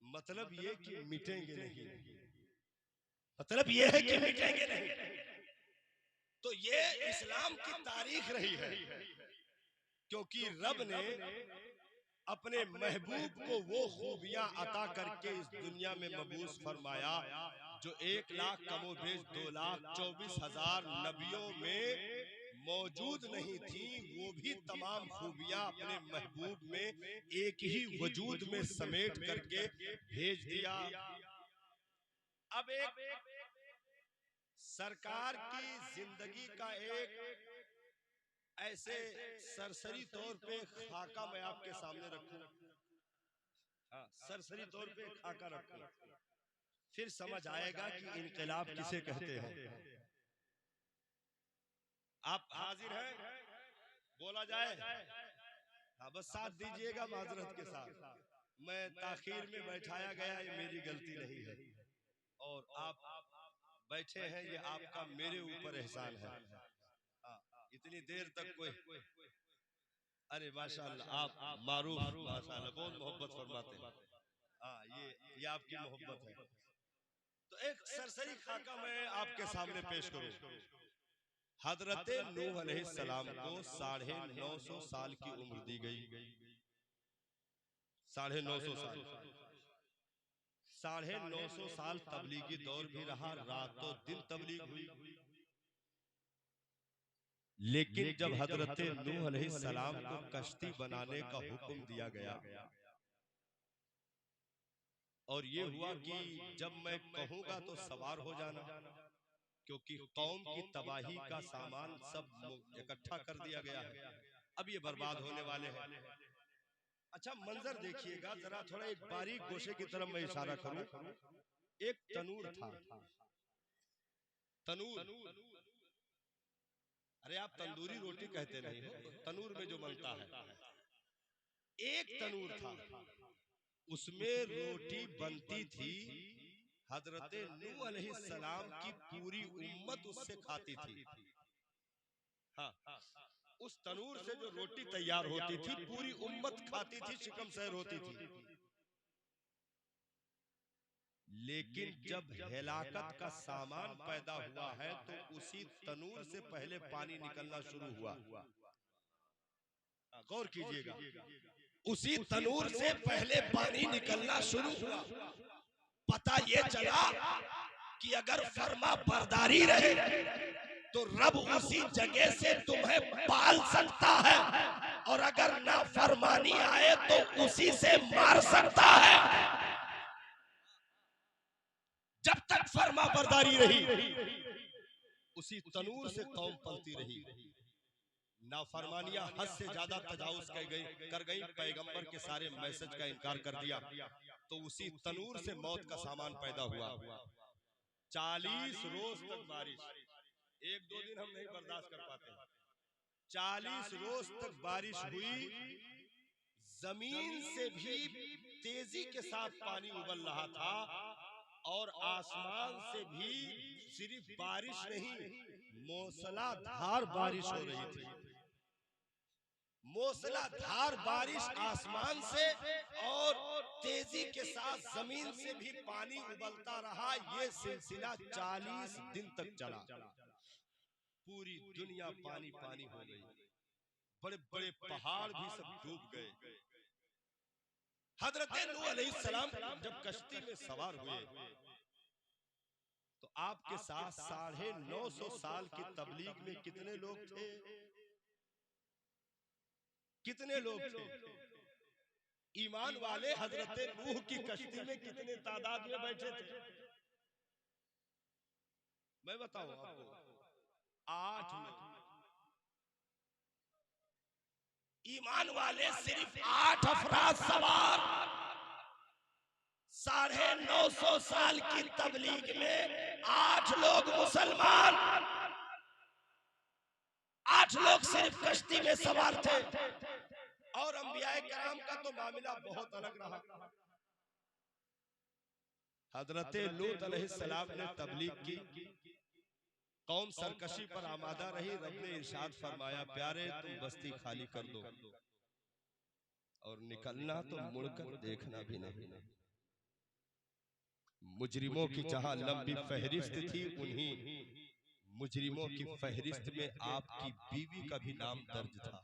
मतलब ये कि मिटेंगे नहीं, मतलब ये है कि मिटेंगे नहीं। तो ये इस्लाम की तारीख रही है क्योंकि रब ने अपने महबूब को वो खूबियां अता करके इस दुनिया में मबूस फरमाया जो 1,00,000 कमोबेश 2,24,000 नबियों में मौजूद नहीं थी। वो भी तमाम खूबियां अपने महबूब में एक ही वजूद में समेट करके भेज दिया। अब एक सरकार की जिंदगी का एक ऐसे सरसरी तौर पे खाका मैं आपके सामने रखूं। हाँ, सरसरी तौर पे खाका रखूं, फिर समझ आएगा कि इनकलाब किसे कहते हैं। आप हाजिर हैं? बोला जाए? हाँ, बस साथ दीजिएगा माजरत के साथ। मैं ताखीर में बैठाया गया, ये मेरी गलती नहीं है और आप बैठे हैं, ये आपका मेरे ऊपर एहसान है। हाँ, इतनी देर तक कोई, अरे माशाअल्लाह, आप मारूफ माशाअल्लाह बहुत मोहब्बत फरमाते हैं। हाँ, ये आपकी मोहब्बत है। तो एक सरसरी खाका मैं आपके सामने पेश करूं। हजरत नूह अलैहिस्सलाम को 950 साल की उम्र दी गई। 950 साल, 950 साल तबलीगी दौर भी रहा, रातों दिन तबलीग हुई। लेकिन जब हजरत नूह अलैहिस्सलाम को कश्ती बनाने का हुक्म दिया गया और ये हुआ कि जब मैं कहूंगा तो सवार हो जाना, क्योंकि कौम की तबाही का सामान सब इकट्ठा कर दिया गया है, अब ये बर्बाद होने वाले हैं। अच्छा मंजर देखिएगा जरा, थोड़ा एक बारीक गोशे की तरफ मैं इशारा करूं। एक तनूर था, तनूर, अरे आप तंदूरी रोटी कहते नहीं हो, तनूर में जो बनता है, एक तनूर था, उसमें रोटी बनती थी। हजरत नूह अलैहिस्सलाम की पूरी उम्मत उससे खाती थी। हाँ, उस तनूर से जो रोटी तैयार होती थी पूरी उम्मत खाती थी, शिकम सैर होती थी। लेकिन जब हिलाकत का सामान पैदा हुआ है तो उसी तनूर से पहले पानी निकलना शुरू हुआ। गौर कीजिएगा, उसी तनूर से पहले पानी निकलना शुरू हुआ। पता ये चला कि अगर फर्मा बरदारी रहे तो रब उसी जगह से तुम्हें पाल सकता है, और अगर नाफरमानी आए तो उसी से मार सकता है। जब तक फर्मा बरदारी रही उसी तनूर से कौम पलती रही। नाफरमानियां हद से ज्यादा तजावुज कर गई, पैगंबर के सारे मैसेज का इनकार कर दिया, तो उसी तनूर से मौत का सामान पैदा हुआ। 40 रोज तक बारिश, एक दो दिन हम नहीं बर्दाश्त कर पाते। 40 रोज तक बारिश हुई, जमीन से भी तेजी के साथ पानी उबल रहा था, और आसमान से भी सिर्फ बारिश नहीं, मूसलाधार बारिश हो रही थी। मूसलाधार बारिश आसमान से और तेजी के साथ जमीन से भी पानी उबलता रहा। ये सिलसिला 40 दिन तक चला। पूरी दुनिया पानी पानी हो गई, बड़े बड़े पहाड़ भी सब डूब गए। हजरत नूह अलैहिस्सलाम जब कश्ती में सवार हुए तो आपके साथ 950 साल की तबलीग में कितने लोग थे? कितने लोग थे? ईमान वाले हजरत नूह की कश्ती में कितने तादाद में बैठे थे? मैं बताऊं आपको, 8 लोग। ईमान वाले सिर्फ 8 अफराद सवार। 950 साल की तबलीग में 8 लोग मुसलमान, 8 लोग सिर्फ कश्ती में सवार थे। और अंबियाए किराम का तो मामला बहुत अलग रहा। हजरत लूत अलैहिस्सलाम ने तबलीग की, कौम सरकशी पर आमादा रही। रब ने इरशाद फरमाया, प्यारे तुम बस्ती खाली कर दो और निकलना तो मुड़कर देखना भी नहीं। मुजरिमों की जहां लंबी फहरिस्त थी, उन्हीं मुजरिमों की फहरिस्त में आपकी बीवी का भी नाम दर्ज था।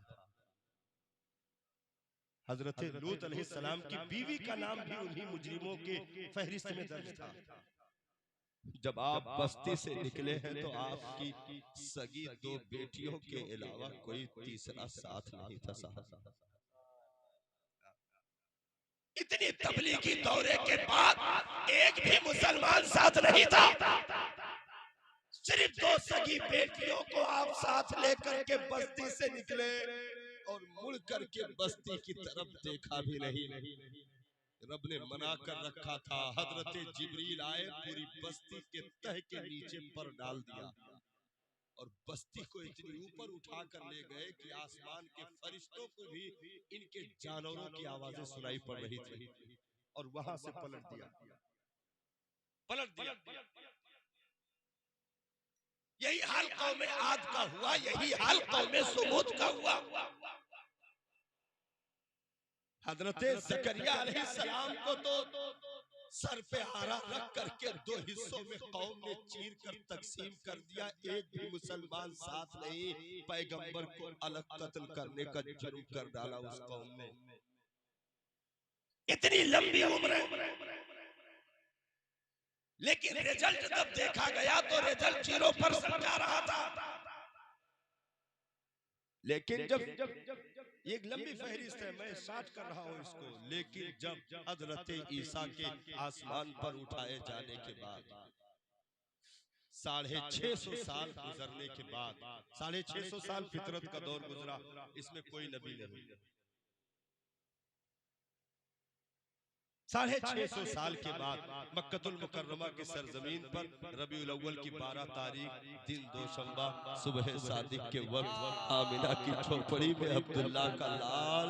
हजरत लूत अलैहिस्सलाम की बीवी का नाम भी उन्हीं मुजरिमों के फहरिस्त में दर्ज था। जब आप बस्ती से निकले हैं तो आपकी सगी 2 बेटियों के अलावा कोई तीसरा साथ नहीं था साहब। इतनी तबलीगी दौरे के बाद एक भी मुसलमान साथ नहीं था। सिर्फ 2 सगी बेटियों को आप साथ लेकर के बस्ती से निकले और मुड़ करके बस्ती की तरफ देखा भी नहीं। रब ने मना कर रखा था। हजरत जिब्रील आए, पूरी बस्ती के तह के नीचे पर डाल दिया और बस्ती को इतनी ऊपर उठा कर ले गए कि आसमान के फरिश्तों को भी इनके जानवरों की आवाजें सुनाई पड़ रही थी, और वहां से पलट दिया। यही हाल कौम आद का हुआ, यही हाल कौम समूद का हुआ। हजरत जकरिया अलैहिस्सलाम को तो सर पे हारा रख करके 2 हिस्सों में कौम ने चीर कर तकसीम कर दिया। एक भी मुसलमान साथ नहीं, पैगंबर को अलग कत्ल करने का जुर्म कर डाला उस कौम ने। इतनी लंबी उम्र, लेकिन रिजल्ट जब देखा गया तो रिजल्ट 0% जा रहा था। लेकिन जब एक लंबी फहरिस्त है, मैं स्टार्ट कर रहा हूं इसको, लेकिन जब हजरत ईसा के आसमान पर उठाए जाने के बाद 650 साल गुजरने के बाद, 650 साल फितरत का दौर गुजरा, इसमें कोई नबी नहीं। 650 साल के बाद मक्कतुल मुकर्रमा की सरजमीन पर रबीउल अव्वल की 12 तारीख दिन दोशंबा सुबह सादिक के वक्त आमिना की झोपड़ी में अब्दुल्ला का लाल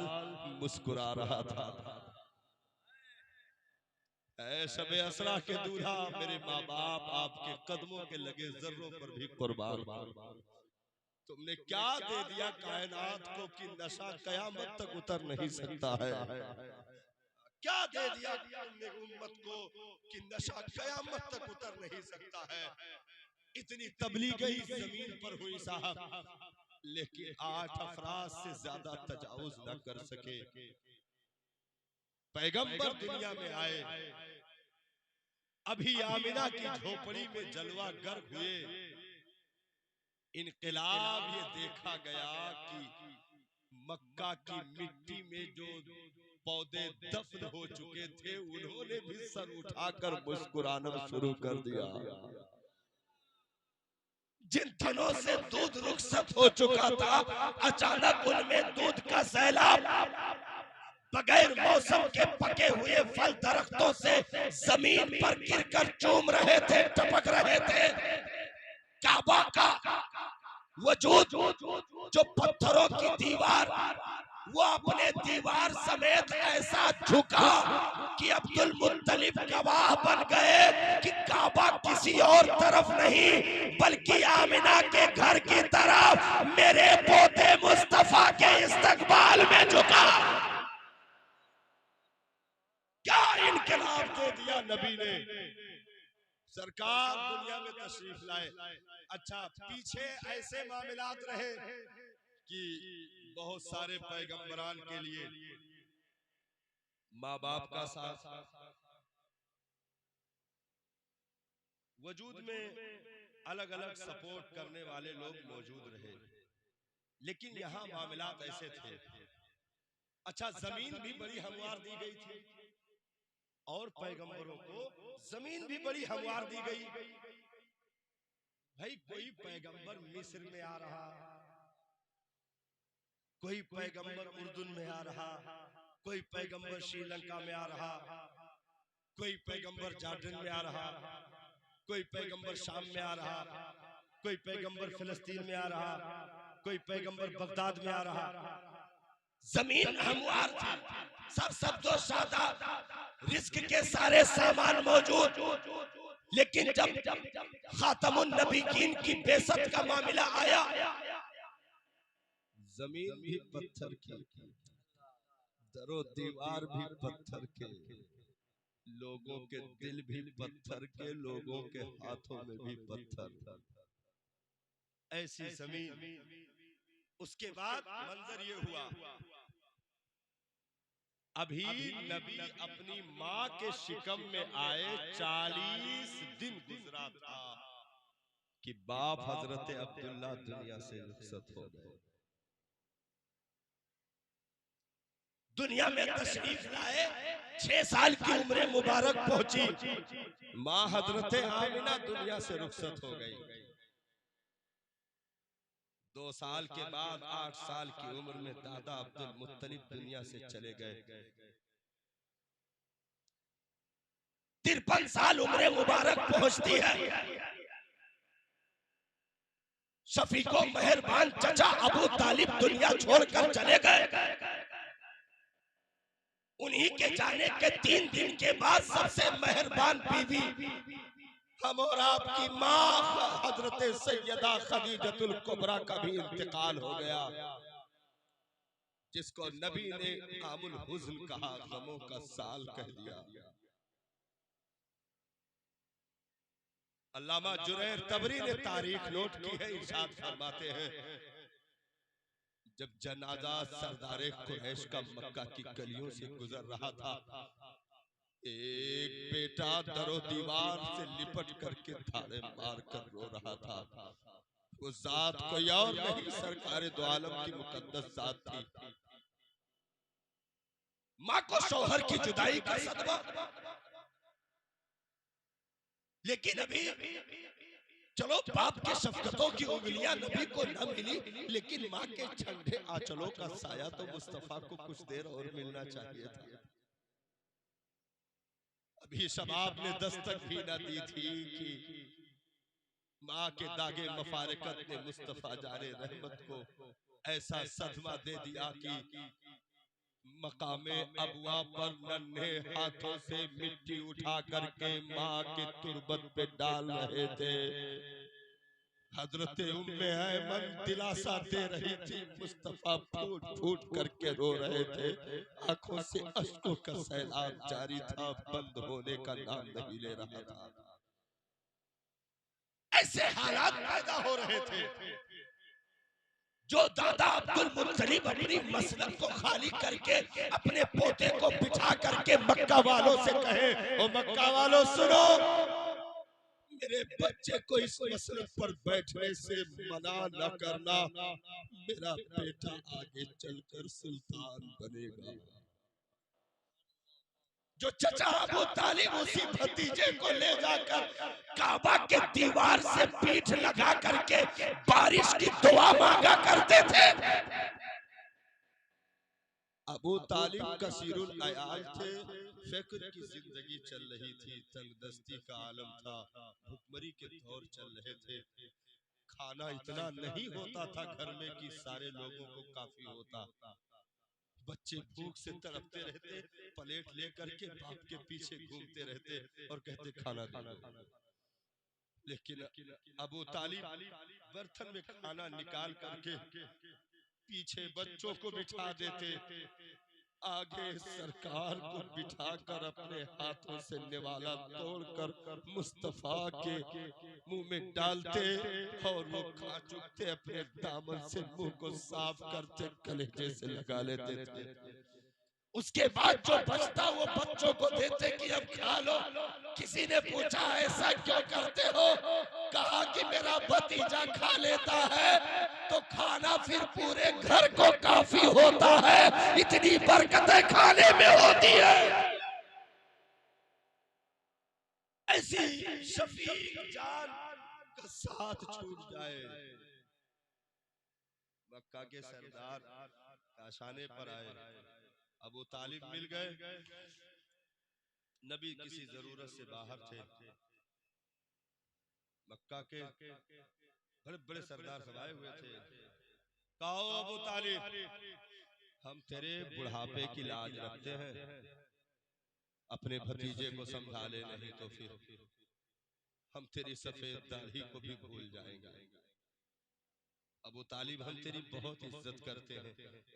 मुस्कुरा रहा था। ऐ शबे असरा के दूल्हा, मेरे माँ बाप आपके कदमों के लगे जर्रों पर भी कुर्बान। तुमने क्या दे दिया कायनात को कि नशा कयामत तक उतर नहीं सकता है। क्या दे दिया तुमने उम्मत को कि नशा कयामत तक उतर नहीं सकता है। इतनी तबलीग इस जमीन पर हुई साहब, लेकिन 8 अफराद से ज्यादा तजावुज न कर सके। पैगंबर दुनिया में आए, अभी आमिना की झोपड़ी में जलवा गर हुए। इनकलाब ये देखा गया कि मक्का की मिट्टी में जो पौधे दफन हो चुके थे उन्होंने भी सर उठाकर मुस्कुराना शुरू कर दिया। जिन दिनों से दूध रुखसत हो चुका था, अचानक उनमें दूध का सैलाब बगैर मौसम के पके हुए फल दरख्तों से जमीन पर गिरकर चूम रहे थे, टपक रहे थे। काबा का वजूद जो पत्थरों की दीवार, वो अपने दीवार समेत ऐसा झुका कि अब्दुल मुत्तलिब गवाह बन गए कि काबा किसी और तरफ नहीं बल्कि आमिना के घर की तरफ मेरे पोते मुस्तफा के इस्तकबाल में झुका। क्या इनकलाब दे दिया नबी ने। सरकार दुनिया में तशरीफ लाए। अच्छा, पीछे ऐसे मामलात रहे कि बहुत सारे पैगंबरान के लिए माँ बाप का साथ, वजूद में अलग अलग सपोर्ट करने वाले लोग मौजूद रहे, लेकिन यहाँ मामलात ऐसे थे। अच्छा, जमीन भी बड़ी हमवार दी गई थी और पैगंबरों को जमीन भी बड़ी हमवार दी गई। भाई, कोई पैगंबर मिस्र में आ रहा, कोई पैगंबर उर्दून में आ रहा, कोई पैगंबर श्रीलंका में आ रहा, कोई पैगंबर जॉर्डन में आ रहा, कोई पैगंबर शाम में आ रहा, कोई पैगंबर फिलिस्तीन में आ रहा, कोई पैगंबर बगदाद में आ रहा। जमीन हमवार थी, सब तो सादा, रिस्क के सारे सामान मौजूद। लेकिन जब खातमुन नबीयीन की बेइज्जत का मामला आया, जमीन भी पत्थर की, दरो दीवार भी पत्थर के, लोगों के दिल भी पत्थर के, लोगों के हाथों में भी पत्थर। ऐसी जमीन। उसके बाद मंजर ये हुआ, अभी नबी अपनी माँ के शिकम में आए 40 दिन गुजरा था कि बाप हजरत अब्दुल्ला दुनिया से रुखसत हो गए। दुनिया में तशरीफ लाए, 6 साल की उम्र मुबारक पहुंची, माँ हजरत आमिना दुनिया से रुखसत हो गई। 2 साल के बाद 8 साल की उम्र में दादा अब्दुल मुत्तलिब दुनिया से चले गए। 53 साल उम्र मुबारक पहुंचती है, शफीको मेहरबान चचा अबू तालिब दुनिया छोड़कर चले गए। उन्हीं के जाने के 3 दिन के बाद सबसे मेहरबान बीवी हम और आपकी माँ हजरत सैयदा खदीजतुल कुबरा का भी इंतकाल हो गया, जिसको नबी ने आमुल हुज़्न कहा, गमों का साल कह दिया। अल्लामा जुरैर तबरी ने तारीख नोट की है, इरशाद फरमाते हैं, जब जनाजा सरदारे कुरैश का मक्का की गलियों से गुजर रहा था, एक बेटा दरो दीवार से लिपट करके धाड़े मार कर रो रहा था। वो जात कोई और नहीं, सरकार दो आलम की मुकद्दस जात थी। माँ को शौहर की जुदाई का सदमा, लेकिन अभी चलो बाप के शफकतों की उंगलियां नबी को न मिली, लेकिन माँ के ठंडे आंचलों का साया तो मुस्तफा को कुछ देर और मिलना चाहिए था। अभी शबाब ने दस्तक भी न दी थी कि माँ के दागे मफारकत ने मुस्तफा जाने रहमत को ऐसा सदमा दे दिया कि मकामे अबुआ पर नन्हे हाथों से मिट्टी उठा करके माँ के तुरबत पे डाल रहे थे। हजरत उम्मे ऐमन दिलासा दे रही थी, मुस्तफा फूट फूट करके रो रहे थे, आंखों से अश्कों का सैलाब जारी था, बंद होने का नाम नहीं ले रहा था। ऐसे हालात पैदा हो रहे थे जो दादा अब्दुल मुत्तलिब अपनी मसनद को खाली करके अपने पोते को बिठा करके मक्का वालों से कहे, ओ मक्का वालों सुनो, मेरे बच्चे को इस मसनद पर बैठने से मना न करना, मेरा बेटा आगे चलकर सुल्तान बनेगा। जो चचा अबू तालिब उसी भतीजे को ले जाकर काबा के दीवार से पीठ लगा करके बारिश की दुआ मांगा करते थे। अबू तालिब कसीरुल अयाल थे, फिक्र की जिंदगी चल रही थी, तंगदस्ती का आलम था, भुखमरी के दौर चल रहे थे, खाना इतना नहीं होता था घर में कि सारे लोगों को काफी होता। बच्चे भूख से तड़पते रहते, प्लेट लेकर के बाप के पीछे घूमते रहते और कहते खाना दे दो। लेकिन अबू तालिब बर्तन में खाना निकाल करके पीछे बच्चों को बिठा देते, आगे सरकार को बिठाकर अपने हाथों से निवाला तोड़कर मुस्तफा के मुंह में डालते और वो खा चुकते, अपने दामन से मुंह को साफ करते, कलेजे से लगा लेते थे। उसके बाद जो बचता वो बच्चों को देते कि अब खा लो। किसी ने पूछा ऐसा क्यों करते हो, कहा कि मेरा भतीजा खा लेता है तो खाना फिर पूरे घर को काफी होता है, इतनी बरकतें खाने में होती है। ऐसी शफीक जान का साथ छूट जाए। मक्का के सरदार काशाने पर आए, अबू तालिब मिल गए, नबी किसी जरूरत से बाहर थे, मक्का के बड़े बड़े सरदार सब आए हुए थे। कहो अबू तालिब, हम तेरे बुढ़ापे की लाज रखते हैं, अपने भतीजे को समझा ले, नहीं तो फिर हम तेरी सफेद दाढ़ी को भी भूल जाएंगे। अबू तालिब, हम तेरी बहुत इज्जत करते हैं,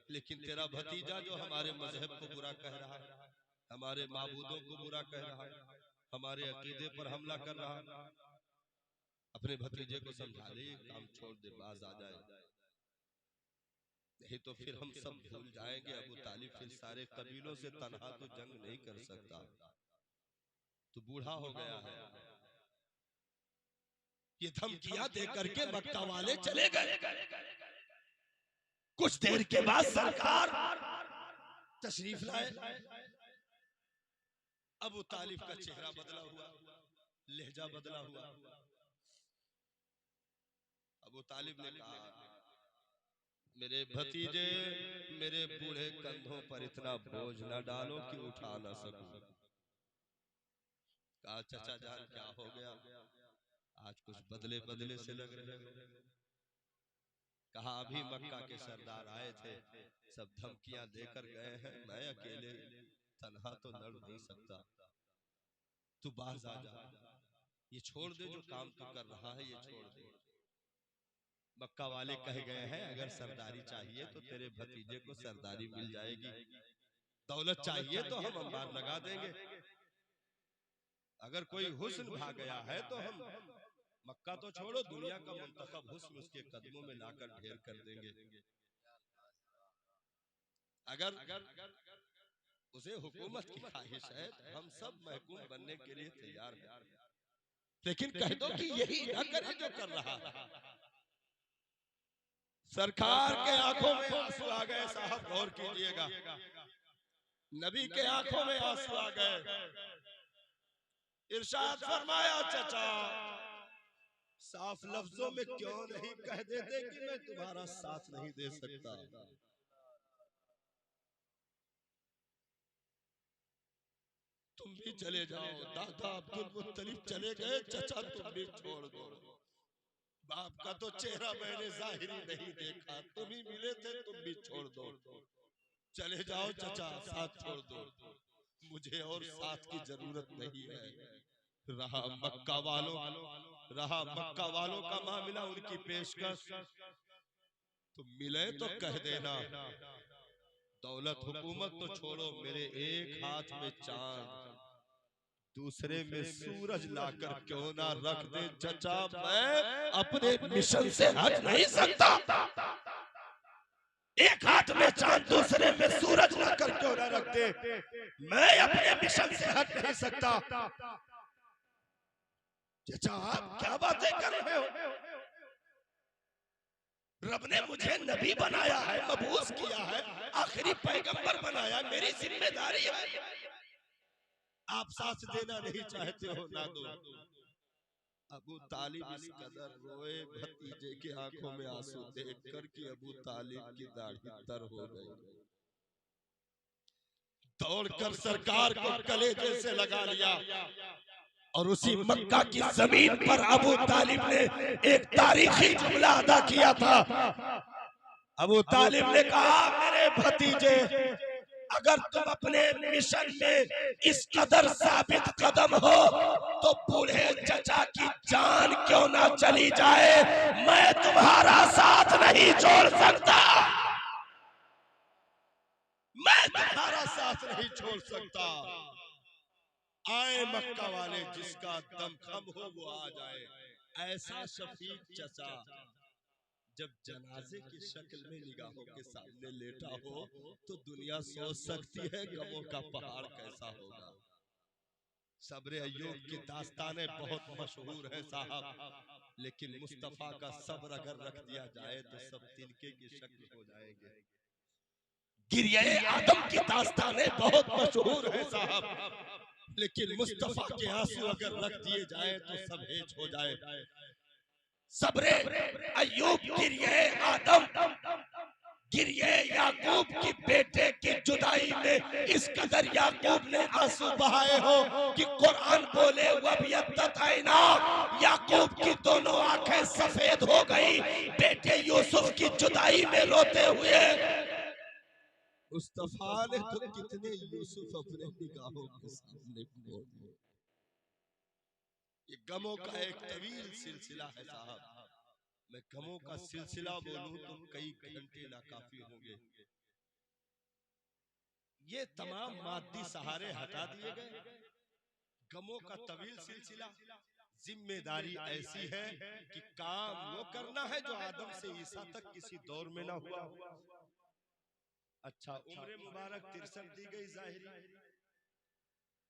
लेकिन तेरा भतीजा जो हमारे मजहब को बुरा कह रहा है, हमारे माबूदों को बुरा कह रहा है, हमारे अकीदे पर हमला कर रहा है, अपने भतीजे को समझा ले, काम छोड़ दे, बाज आ जाए, नहीं तो फिर हम सब भूल जाएंगे। अबू तालिब, फिर सारे कबीलों से तनहा तो जंग नहीं कर सकता, तो बूढ़ा हो गया है। ये धमकियां दे करके मक्का वाले चले गए। कुछ देर के बाद सरकार तशरीफ लाए। अबू तालिब का चेहरा बदला हुआ, लहजा बदला हुआ। अबू तालिब ने कहा, मेरे भतीजे, मेरे बूढ़े कंधों पर इतना बोझ न डालो कि उठा ना सकूं। कहा, चाचा जान क्या हो गया, आज कुछ बदले बदले से लग रहे हो। कहा, अभी मक्का के सरदार आए थे, सब धमकियां देकर गए हैं, मैं अकेले तन्हा तो लड़ नहीं सकता, तू बाज आ जा, ये छोड़ दे, जो काम तू कर रहा है ये छोड़ दे। मक्का वाले कह गए हैं, अगर सरदारी चाहिए तो तेरे भतीजे को सरदारी मिल जाएगी, दौलत चाहिए तो हम अंबार लगा देंगे, अगर कोई हुस्न भाग गया है तो हम मक्का तो छोड़ो, दुनिया का मुंतखब हुस्न उसके कदमों में लाकर ढेर कर देंगे। अगर उसे हुकूमत की ख्वाहिश है तो हम सब महकूम बनने के लिए तैयार हैं, लेकिन कह दो कि यही न करे जो कर रहा है। सरकार के आंखों में आंसू आ गए। साहब गौर कीजिएगा, नबी के आंखों में आंसू आ गए। इरशाद फरमाया, चचा साफ लफ्जों में क्यों नहीं कह देते कि मैं तुम्हारा साथ नहीं दे सकता। तुम भी चले जाओ, दादा अब्दुल मुत्तलिब चले गए, चचा तुम भी छोड़ दो। बाप का तो चेहरा मैंने जाहिरी नहीं देखा, तुम ही मिले थे, तुम भी छोड़ दो, चले जाओ चचा, साथ छोड़ दो, मुझे और साथ की जरूरत नहीं है। रहा मक्का वालों का मामला, उनकी पेशकश तो मिले तो कह देना, दौलत हुकूमत तो छोड़ो, मेरे एक हाथ में चांद दूसरे में सूरज लाकर क्यों ना रख दे चचा, मैं अपने मिशन से हट नहीं सकता। एक हाथ में चांद दूसरे में सूरज लाकर क्यों ना रख दे, मैं अपने मिशन से हट नहीं सकता। चचा आप क्या बातें कर रहे हो? रब ने मुझे नबी बनाया है, मबूस किया है, आखिरी पैगंबर बनाया, मेरी जिम्मेदारी है। आप साथ देना नहीं चाहते हो ना दो। अबू तालिब इस कदर रोए भतीजे की आंखों में आंसू देखकर कि अबू तालिब की दाढ़ी तर हो गई। दौड़कर सरकार को कलेजे से लगा लिया और उसी मक्का की जमीन पर अबू तालिब ने एक तारीखी जुमला अदा किया था। अबू तालिब ने कहा, मेरे भतीजे अगर तुम अपने मिशन में इस कदर साबित कदम हो तो बूढ़े चचा की जान क्यों ना चली जाए, मैं तुम्हारा साथ नहीं छोड़ सकता, मैं तुम्हारा साथ नहीं छोड़ सकता। आए मक्का वाले, जिसका दम खम हो वो आ जाए। ऐसा शफीक चचा जब जनाजे की शक्ल में निगाहों के सामने लेटा हो तो दुनिया सोच सकती है गमों का पहाड़ कैसा होगा। सब्र अय्यूब की दास्तानें बहुत मशहूर है साहब, लेकिन मुस्तफा का सब्र अगर रख दिया जाए तो सब तिनके की शक्ल हो जाएंगे। गिरिए आदम की दास्तानें बहुत मशहूर है साहब, लेकिन मुस्तफा के आंसू अगर रख दिए जाए तो सब हेज हो जाए। सब्रे अय्यूब गिरिए आदम, गिरिए याकूब की बेटे की जुदाई में इस कदर याकूब ने आंसू बहाए हो कि कुरान बोले वबियत्ततैना, याकूब की दोनों आंखें सफेद हो गई बेटे यूसुफ की जुदाई में रोते हुए। मुस्तफा ने तो कितने यूसुफ अपने निगाहों के सामने खो दिए। ये गमों का एक तवील सिलसिला है साहब, मैं गमों का सिलसिला बोलूं तो कई घंटे नाकाफी होंगे। ये तमाम मादी सहारे हटा दिए गए, गमों का तवील सिलसिला। जिम्मेदारी ऐसी है कि काम वो करना है जो आदम से ईसा तक किसी दौर में ना हुआ। अच्छा, उम्र मुबारक 63 दी गई जाहिरी,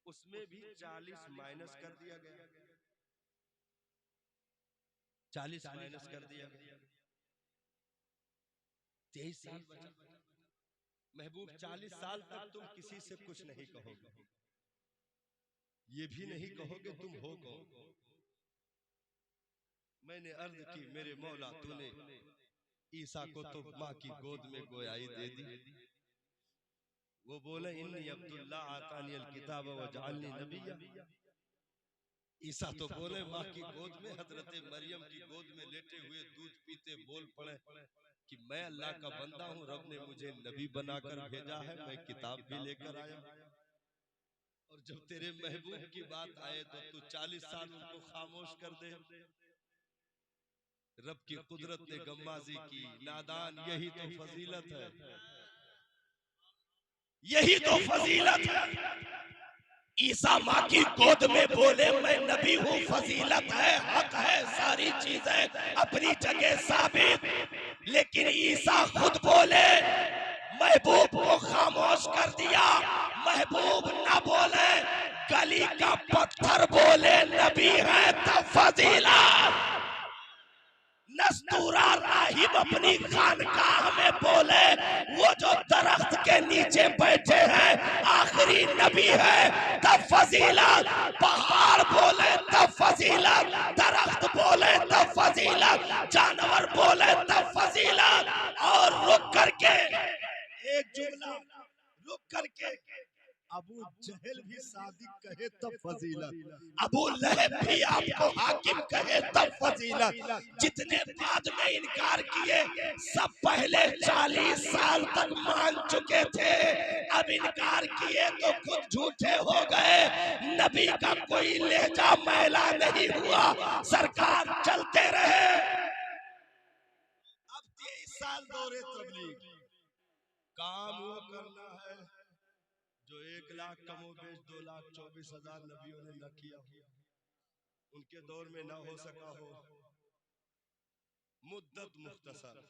उसमें भी 40 माइनस कर दिया गया, 40 माइनस कर दिया गया, 23 साल बचा। महबूब 40 साल तक तुम किसी से कुछ नहीं कहोगे, ये भी नहीं कहोगे तुम हो कौन। मैंने अर्ज की, मेरे मौला तूने ईसा को तो माँ की गोद में गोयाई दे दी। वो बोले इन्नी अब्दुल्ला आतानी अल किताब व जअलनी नबिय्या। ईसा तो बोले माँ की गोद में, हजरत मरियम की गोद में लेटे हुए दूध पीते बोल पड़े कि मैं अल्लाह का बंदा हूँ, रब ने मुझे नबी बनाकर भेजा है, मैं किताब भी लेकर आया। और जब तेरे महबूब की बात आए तो तू 40 साल उनको खामोश कर दे। रब की कुदरत ने गम्माजी की, नादान, यही तो फजीलत है, यही तो फजीलत है। ईसा माँ की गोद में बोले मैं नबी हूँ, फजीलत है, हक है, सारी चीजें अपनी जगह साबित। लेकिन ईसा खुद बोले, महबूब को खामोश कर दिया। महबूब न बोले, गली का पत्थर बोले नबी है तब फजीलत। नस्तूरा राहिब अपनी खानकाह में बोले, वो जो दरख्त के नीचे बैठे हैं आखिरी नबी है तब फजीलत। पहाड़ बोले तब फजीलत, दरख्त बोले तब फजीलत, जानवर बोले तब फजीलत। और रुक करके एक जुमला, रुक करके अबू जहल भी सादिक कहे तब फजीलत, अबू लहब भी आपको हाकिम कहे तब फजीलत। जितने बाद में इनकार किए सब पहले 40 साल तक मान चुके थे, अब इनकार किए तो खुद झूठे हो गए। नबी का कोई लहजा मैला नहीं हुआ, सरकार चलते रहे। अब 23 साल दौरे तबलीग, काम वो करना है जो 1 लाख कमोबेश 2,24,000 नबियों ने न किया हो, उनके दौर में ना हो सका हो। मुद्दत मुख्तसर,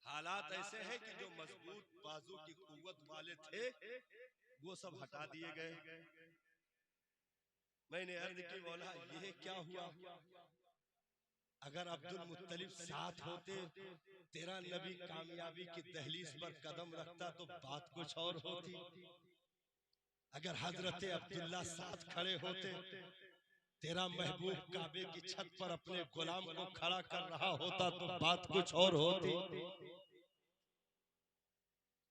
हालात ऐसे हैं कि जो मजबूत बाजू की कुव्वत वाले थे वो सब हटा दिए गए। मैंने अर्ज की मौला ये क्या हुआ, अगर अब्दुल मुत्तलिब साथ होते, तेरा नबी कामयाबी की दहलीज पर कदम रखता तो बात कुछ और होती। अगर हजरत अब्दुल्ला साथ खड़े होते, तेरा महबूब काबे की छत पर अपने गुलाम को खड़ा कर रहा होता तो बात कुछ और होती।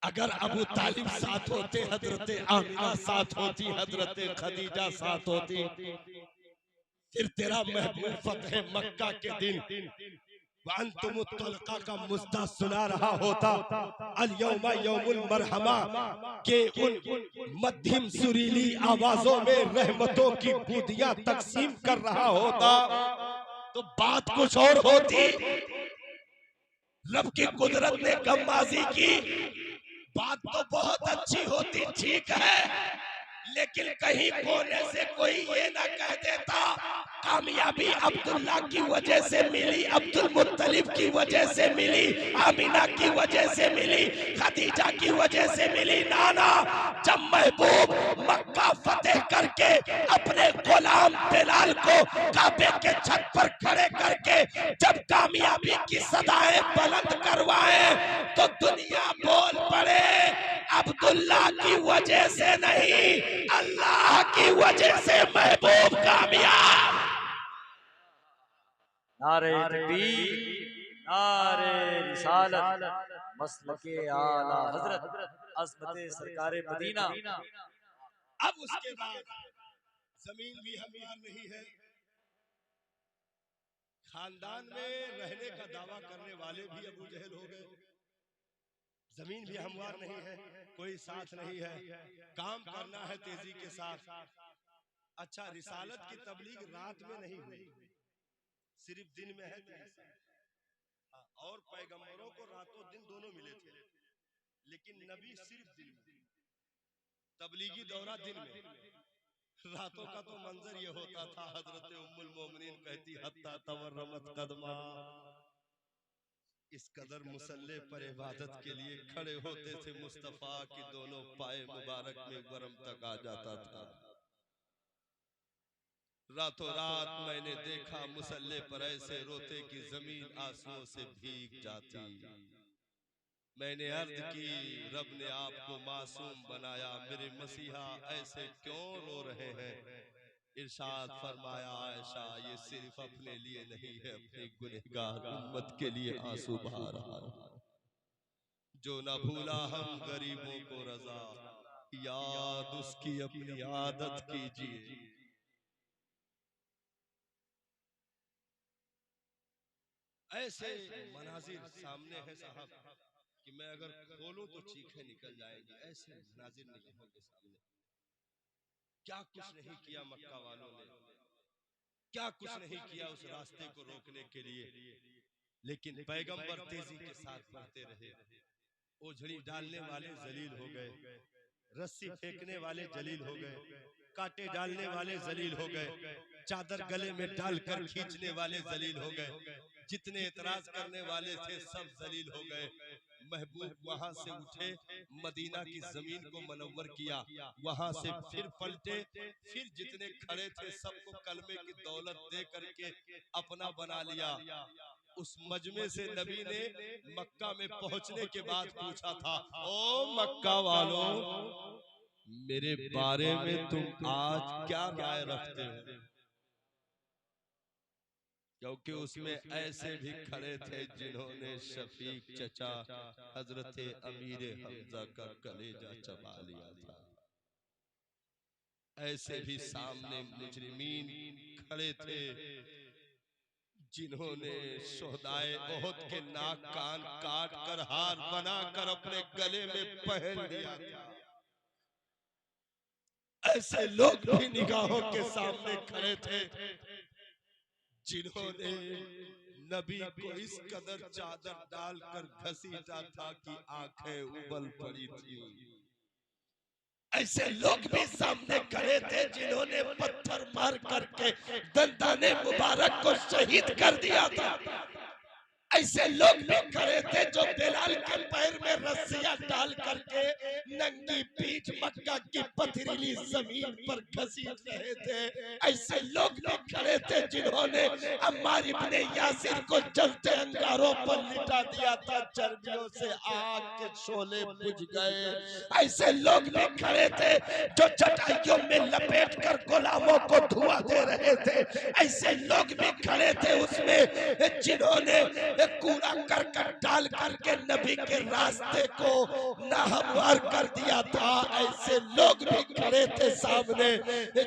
अगर अबू तालिब साथ होते, हजरत आमिना साथ होती, हजरत खदीजा साथ होती, फिर तेरा महबूब फतह मक्का के दिन वांतुम तलका का मुद्दा सुना रहा होता। अल यौमा यौमुल मरहमा के उन मध्यम सुरीली आवाजों में रहमतों की बूंदियां तकसीम कर रहा होता तो बात कुछ और होती। रब की कुदरत ने गम्माजी की, बात तो बहुत अच्छी होती, ठीक है, लेकिन कहीं कोने से कोई ये ना कह देता कामयाबी अब्दुल्ला की वजह से मिली, अब्दुल मुत्तलिब की वजह से मिली, आमिना की वजह से मिली, खदीजा की वजह से मिली। नाना, जब महबूब मक्का फतेह करके अपने गुलाम बिलाल को काबे के छत पर खड़े करके जब कामयाबी की सदाएं बुलंद करवाए तो दुनिया बोल पड़े अब्दुल्ला की वजह से नहीं, अल्लाह की वजह से महबूब कामयाब। नारे तकबीर, नारे रिसालत, मसलके आला हजरत, अज़मत सरकारे मदीना। अब उसके बाद जमीन भी हमवार नहीं है, खानदान में रहने का दावा करने वाले भी अबू जहल हो गए, जमीन भी हमवार नहीं है, कोई साथ नहीं है, काम करना है तेजी के साथ। अच्छा, रिसालत की तबलीग रात में नहीं हुई, सिर्फ दिन में है। और पैगंबरों को रातों दिन दोनों मिले थे, लेकिन नबी सिर्फ दिन में, तबलीगी दौरा दिन में। रातों का तो मंजर ये होता था, हजरत उम्मुल मोमिनीन कहती हत्ता तवर्रमत कदमा, इस कदर मुसल्ले पर इबादत के लिए खड़े होते थे, मुस्तफा की दोनों पाए मुबारक में वरम तक आ जाता था। रातों रात मैंने देखा मुसल्ले पर ऐसे रोते कि जमीन आंसुओं से भीग जाती। मैंने अर्ज की, रब ने आपको मासूम बनाया, मेरे मसीहा ऐसे क्यों रो रहे हैं? इरशाद फरमाया, आयशा ये सिर्फ अपने लिए नहीं है, अपनी गुनहगार उम्मत के लिए आंसू बहा रहा है। जो न भूला हम गरीबों को रजा, याद उसकी अपनी आदत कीजिए। ऐसे मनाजिर सामने है साहब कि मैं अगर खोलूं तो चीखें निकल जाएंगी। ऐसे मनाजिर निगाहों के सामने, क्या कुछ नहीं किया मक्का वालों ने, क्या कुछ नहीं किया उस रास्ते को रोकने के लिए, लेकिन पैगंबर तेजी के साथ बढ़ते रहे। ओझड़ी डालने वाले जलील हो गए, रस्सी फेंकने वाले जलील हो गए, कांटे डालने वाले जलील हो गए, चादर गले में डालकर खींचने वाले जलील हो गए, जितने एतराज करने वाले थे सब जलील हो गए। महबूब वहां से उठे, मदीना की जमीन को मनव्वर किया, वहां से फिर पलटे, फिर जितने खड़े थे सबको कलमे की दौलत दे करके अपना बना लिया। उस मजमे से नबी ने मक्का में पहुंचने के बाद पूछा था, ओ मक्का वालों, मेरे बारे में तुम आज क्या राय रखते हो? क्योंकि उसमें ऐसे भी खड़े थे जिन्होंने शफीक चचा हजरत अमीर हमजा का कलेजा चबा लिया। ऐसे भी सामने मुजरिमीन खड़े थे जिन्होंने शोहदाए ओहद के नाक कान काट कर हार बनाकर अपने गले में पहन लिया था। ऐसे लोग भी निगाहों के सामने खड़े थे जिन्होंने नबी को इस कदर चादर डालकर घसीटा था कि आंखें उबल पड़ी थी। ऐसे लोग भी सामने खड़े थे जिन्होंने पत्थर मार करके दंदाने मुबारक को शहीद कर दिया था। ऐसे लोग भी खड़े थे जो बिलाल के पैर में रस्सियां डाल करके नंगी पीठ मक्का की पथरीली जमीन पर घसीट रहे थे। ऐसे लोग भी खड़े थे जिन्होंने अम्मार इब्ने यासिर को जलते अंगारों पर लिटा दिया था, चर्बियों से आग के शोले बुझ गए। ऐसे लोग भी खड़े थे जो चटाइयों में लपेट कर गुलामों को धुआं दे रहे थे। ऐसे लोग भी खड़े थे उसमें जिन्होंने कूड़ा करकट डाल करके नबी के रास्ते को नाहमवार कर दिया था। ऐसे लोग भी खड़े थे सामने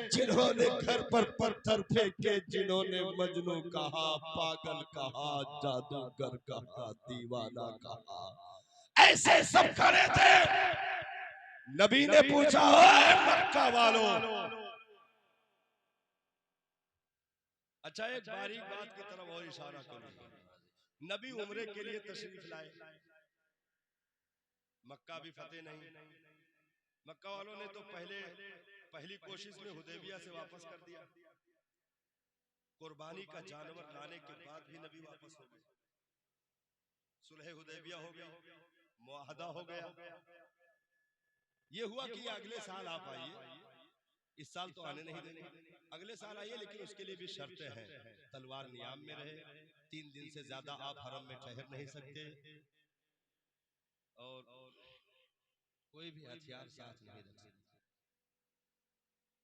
जिन्होंने घर पर पत्थर फेंके, जिन्होंने मजनू कहा, पागल कहा, जादूगर कहा, दीवाना कहा। ऐसे सब खड़े थे। नबी ने पूछा, ओए मक्का वालों, अच्छा एक बारीक बात की तरफ और इशारा करूं। नबी उम्रे के लिए तशरीफ लाए, मक्का भी फतेह नहीं। मक्का वालों ने तो पहली कोशिश में हुदैबिया से वापस कर दिया। कुर्बानी का जानवर लाने के बाद भी नबी वापस हो गए। सुलह हुदैबिया हो गई, मुआहदा हो गया। ये हुआ कि अगले साल आप आइए, इस साल तो आने नहीं देंगे, अगले साल आइए, लेकिन उसके लिए भी शर्तें हैं। तलवार नियाम में रहे, 3 दिन से ज्यादा आप हरम में ठहर नहीं सकते, और कोई भी हथियार साथ नहीं रख सकते।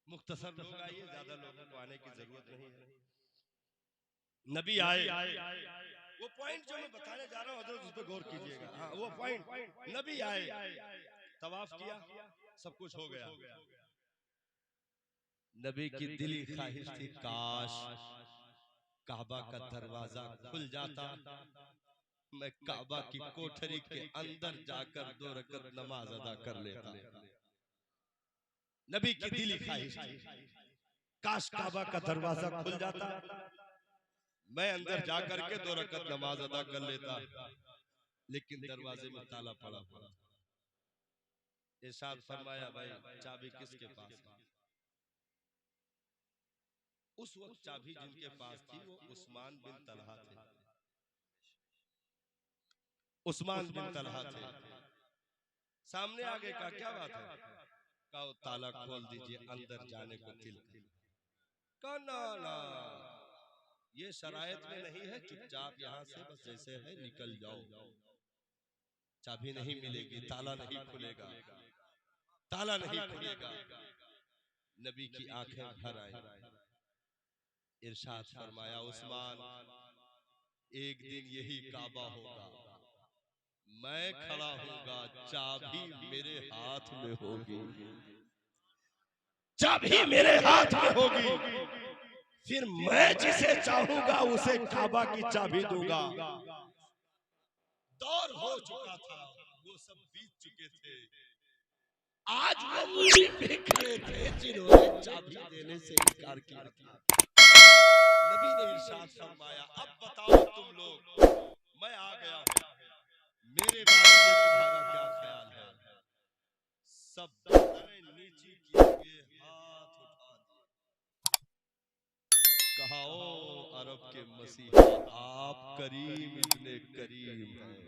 मुख्तसर लोग आइए, ज्यादा लोगों को आने की जरूरत नहीं है। नबी आए, वो पॉइंट जो मैं बताने जा रहा हूँ हजरत उस पर गौर कीजिएगा। हाँ, वो पॉइंट, नबी आए, तवाफ किया, सब कुछ हो गया। नबी की दिली ख्वाहिश थी काश काबा का दरवाजा खुल जाता, मैं काबा की कोठरी के अंदर जाकर 2 रकअत नमाज अदा कर लेता। नबी की दिली ख्वाहिश थी काश काबा का दरवाजा खुल जाता, मैं अंदर जाकर के 2 रकअत नमाज अदा कर लेता, लेकिन दरवाजे में ताला पड़ा पड़ा। इरशाद फरमाया, भाई चाबी किसके पास है? उस वक्त चाबी जिनके पास थी वो उस्मान बिन तलहा थे। उस्मान बिन तलहा थे। सामने आगे का क्या बात है? कहा ताला खोल दीजिए, अंदर जाने को दिल कहा ना ना, ये शरायत में नहीं है, चुपचाप यहाँ से बस जैसे है निकल जाओ। चाबी नहीं मिलेगी, ताला नहीं खुलेगा, ताला नहीं खुलेगा। नबी की आंखें भर आई। इरशाद फरमाया, उस्मान एक दिन यही काबा होगा, मैं खड़ा होगा, चाबी मेरे हाथ में होगी, चाबी मेरे हाथ में होगी, फिर मैं जिसे चाहूंगा उसे काबा की चाबी दूंगा। दौर हो चुका था, वो सब बीत चुके थे। आज वो भी खड़े थे जिन्होंने चाबी देने से इनकार किया था। नबी ने इरशाद फरमाया, अब बताओ तुम लोग, मैं आ गया हूं, मेरे बारे में तुम्हारा क्या ख्याल है? सब नीचे किए हुए हाथ उठा दिए। कहा, ओ अरब के मसीहा, आप करीम इतने करीम हैं,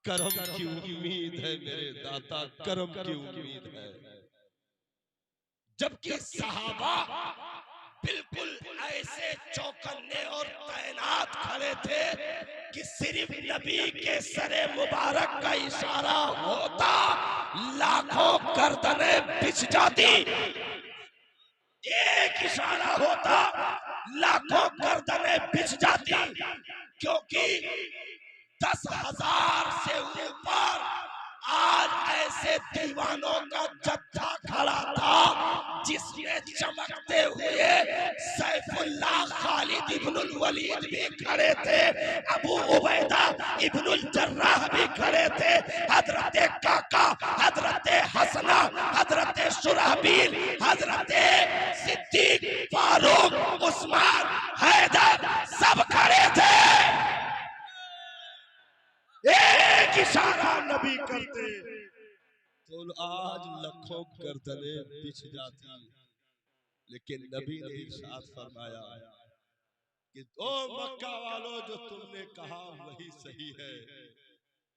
करम की उम्मीद है मेरे दाता, करम की उम्मीद है। जबकि सहाबा बिल्कुल ऐसे चौकन्ने और तैनात खड़े थे कि सिर्फ नबी के सरे मुबारक का इशारा होता लाखों गर्दनें बिछ जाती। एक इशारा होता लाखों गर्दनें बिछ जाती, क्योंकि 10,000 से ऊपर आज ऐसे दीवानों का जत्था खड़ा था जिसमें चमकते हुए सैफुल्लाह खालिद इब्नुल वलीद भी खड़े थे, अबू उबैदा इब्नुल जर्राह भी खड़े थे, हजरत काका, हजरत हसना, हजरत शुराहबील, हजरत सिद्दीक, फारूक, उस्मान, हैदर सब खड़े थे। एक इशारा नबी करते तो आज लाखों गर्दनें बिछ जाती, लेकिन नबी ने इरशाद फरमाया कि ओ मक्का वालों, जो तुमने कहा वही सही है।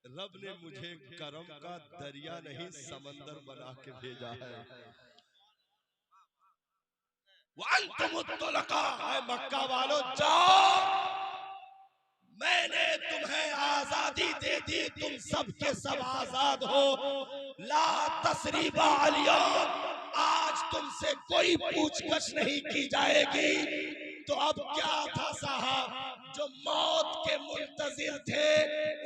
रब ने मुझे करम का दरिया नहीं समंदर बना के भेजा है। ऐ मक्का वालों, जाओ, मैंने तुम्हें आजादी दे दी, तुम सब के सब आजाद हो। ला तसरीबा अलयौम, आज तुमसे कोई पूछताछ नहीं की जाएगी। तो अब क्या था साहब, जो मौत के मुंतजिर थे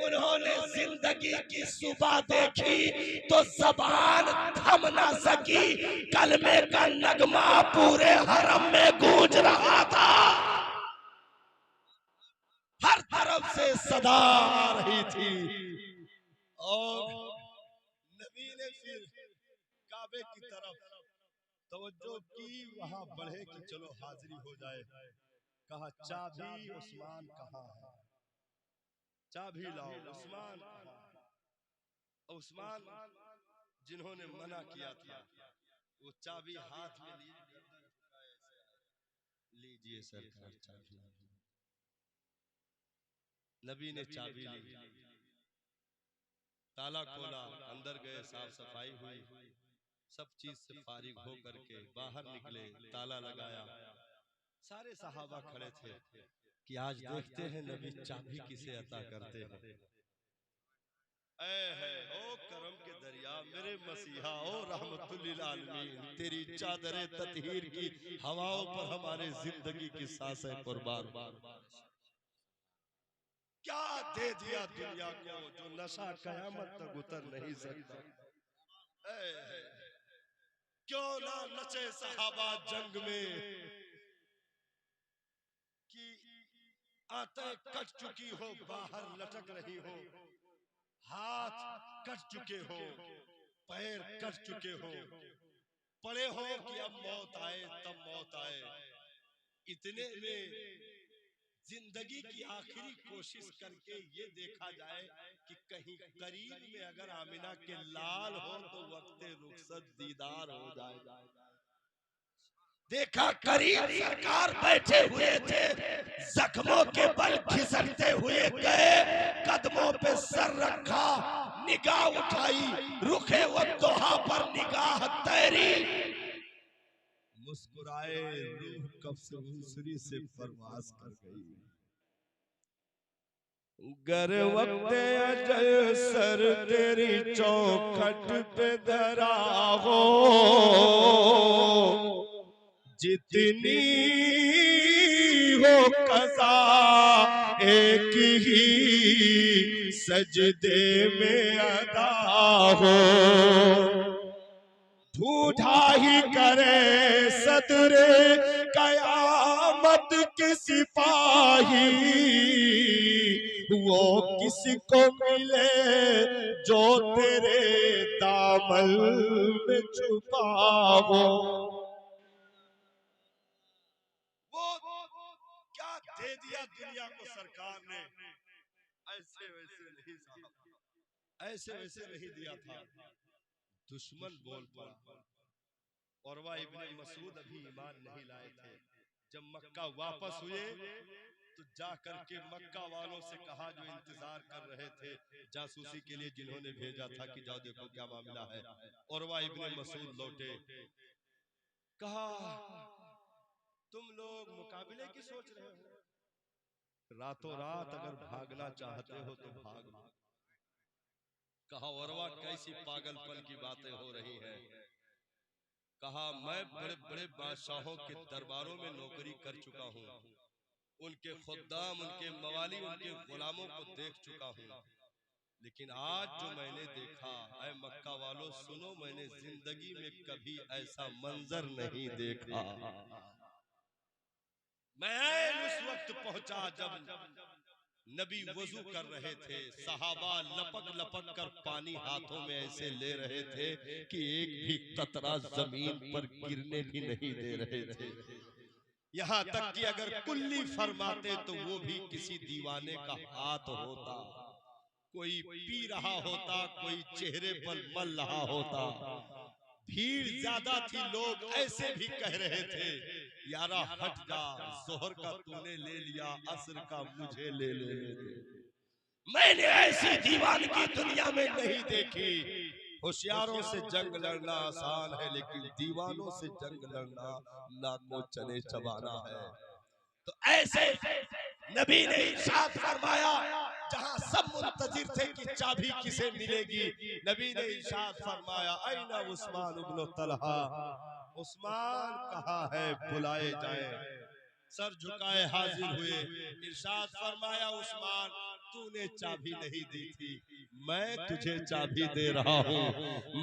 उन्होंने जिंदगी की सुबह देखी तो जबान थम ना सकी, कलमे का नगमा पूरे हरम में गूंज रहा था, हर तरफ से सदा आ रही थी। और नबी ने फिर काबे की तरफ तवज्जो की, वहां बढ़े कि चलो हाजिरी हो जाए। कहा चाबी उस्मान कहाँ है, चाबी लाओ, उस्मान कहाँ है। उस्मान जिन्होंने मना किया था वो चाबी हाथ में लिए, लीजिए सरकार चाबी। नबी ने चाबी ली, ताला खोला, अंदर गए, साफ सफाई हुई, सब चीज से फारिग हो करके बाहर निकले, ताला लगाया। सारे सहाबा खड़े थे कि आज देखते हैं नबी चाबी किसे अता करते हैं। ऐ है ओ करम के दरिया, मेरे मसीहा, ओ रहमतुल लिल आलमीन, तेरी चादरे ततहीर की हवाओं पर हमारे जिंदगी की सांसें कुर्बान। क्या दे दिया दुनिया को जो नशा कयामत तक उतर नहीं सकता। क्यों ना नचे सहाबा जंग में कि आते कट चुकी हो, बाहर लटक रही हो, हाथ कट चुके हो, पैर कट चुके हो, पड़े हो कि अब मौत आए तब मौत आए। इतने में जिंदगी की आखिरी कोशिश करके ये देखा जाए कि कहीं करीब में अगर आमिना के लाल हो तो वक्त रुखसत दीदार हो जाए। देखा करीब सरकार बैठे हुए थे, जख्मों के बल खिसकते हुए गए, कदमों पे सर रखा, निगाह उठाई, रुखे वद्दुहा पर निगाह तैरी, मुस्कुराए, रूह कब्ज़ हुस्री से परवास कर गई। गर वक्त अजल सर तेरी चौखट पे धरा हो, जितनी हो कज़ा एक ही सजदे में अदा हो। ढूंढा ही करे सदरे कयामत के सिपाही, वो किसको मिले जो तेरे दामन में छुपा हो। वो क्या दे दिया दुनिया को सरकार ने, ऐसे वैसे नहीं साहब, ऐसे वैसे नहीं दिया था। दुश्मन बोल पड़ा। उरवा इब्ने मसूद अभी ईमान नहीं लाए थे। जब मक्का वापस हुए तो जा करके मक्का वालों से कहा जो इंतजार कर रहे थे जासूसी के लिए, जिन्होंने भेजा था कि जाओ देखो क्या मामला है। उरवा इब्ने मसूद लौटे, कहा तुम लोग मुकाबले की सोच रहे हो, रातों रात अगर भागना चाहते हो तो भाग लो। कहा उरवा कैसी पागलपन की बातें हो रही हैं। कहा मैं बड़े बड़े बादशाहों के दरबारों में नौकरी कर चुका हूँ, उनके खुद्दाम, उनके मवाली, उनके गुलामों को देख चुका हूँ। लेकिन आज जो मैंने देखा, ऐ मक्का वालों सुनो, मैंने जिंदगी में कभी ऐसा मंजर नहीं देखा। मैं उस वक्त पहुंचा जब नबी वजू कर रहे थे, सहाबा लपक लपक कर पानी हाथों में ऐसे ले रहे थे कि एक भी कतरा जमीन पर गिरने भी नहीं दे रहे थे। यहाँ तक कि अगर कुल्ली फरमाते तो वो भी किसी दीवाने का हाथ होता, कोई पी रहा होता, कोई चेहरे पर मल रहा होता। भीड़ ज्यादा थी, लोग ऐसे भी कह रहे थे यारा हट जा, जोहर का तूने ले लिया, असर का मुझे ले ले। मैंने ऐसी दीवानगी दुनिया में नहीं देखी। होशियारों से जंग लड़ना आसान है, लेकिन दीवानों से जंग लड़ना नाकों चने चबाना है। तो ऐसे नबी ने इरशाद फरमाया, जहां सब मुंतजिर थे कि चाबी किसे मिलेगी, नबी ने इरशाद फरमाया ऐना उस्मान इब्न तलहा, उस्मान कहाँ है, बुलाए जाए। सर झुकाए हाजिर हुए, इरशाद फरमाया उस्मान तूने चाबी नहीं दी थी, मैं तुझे चाबी दे रहा हूँ,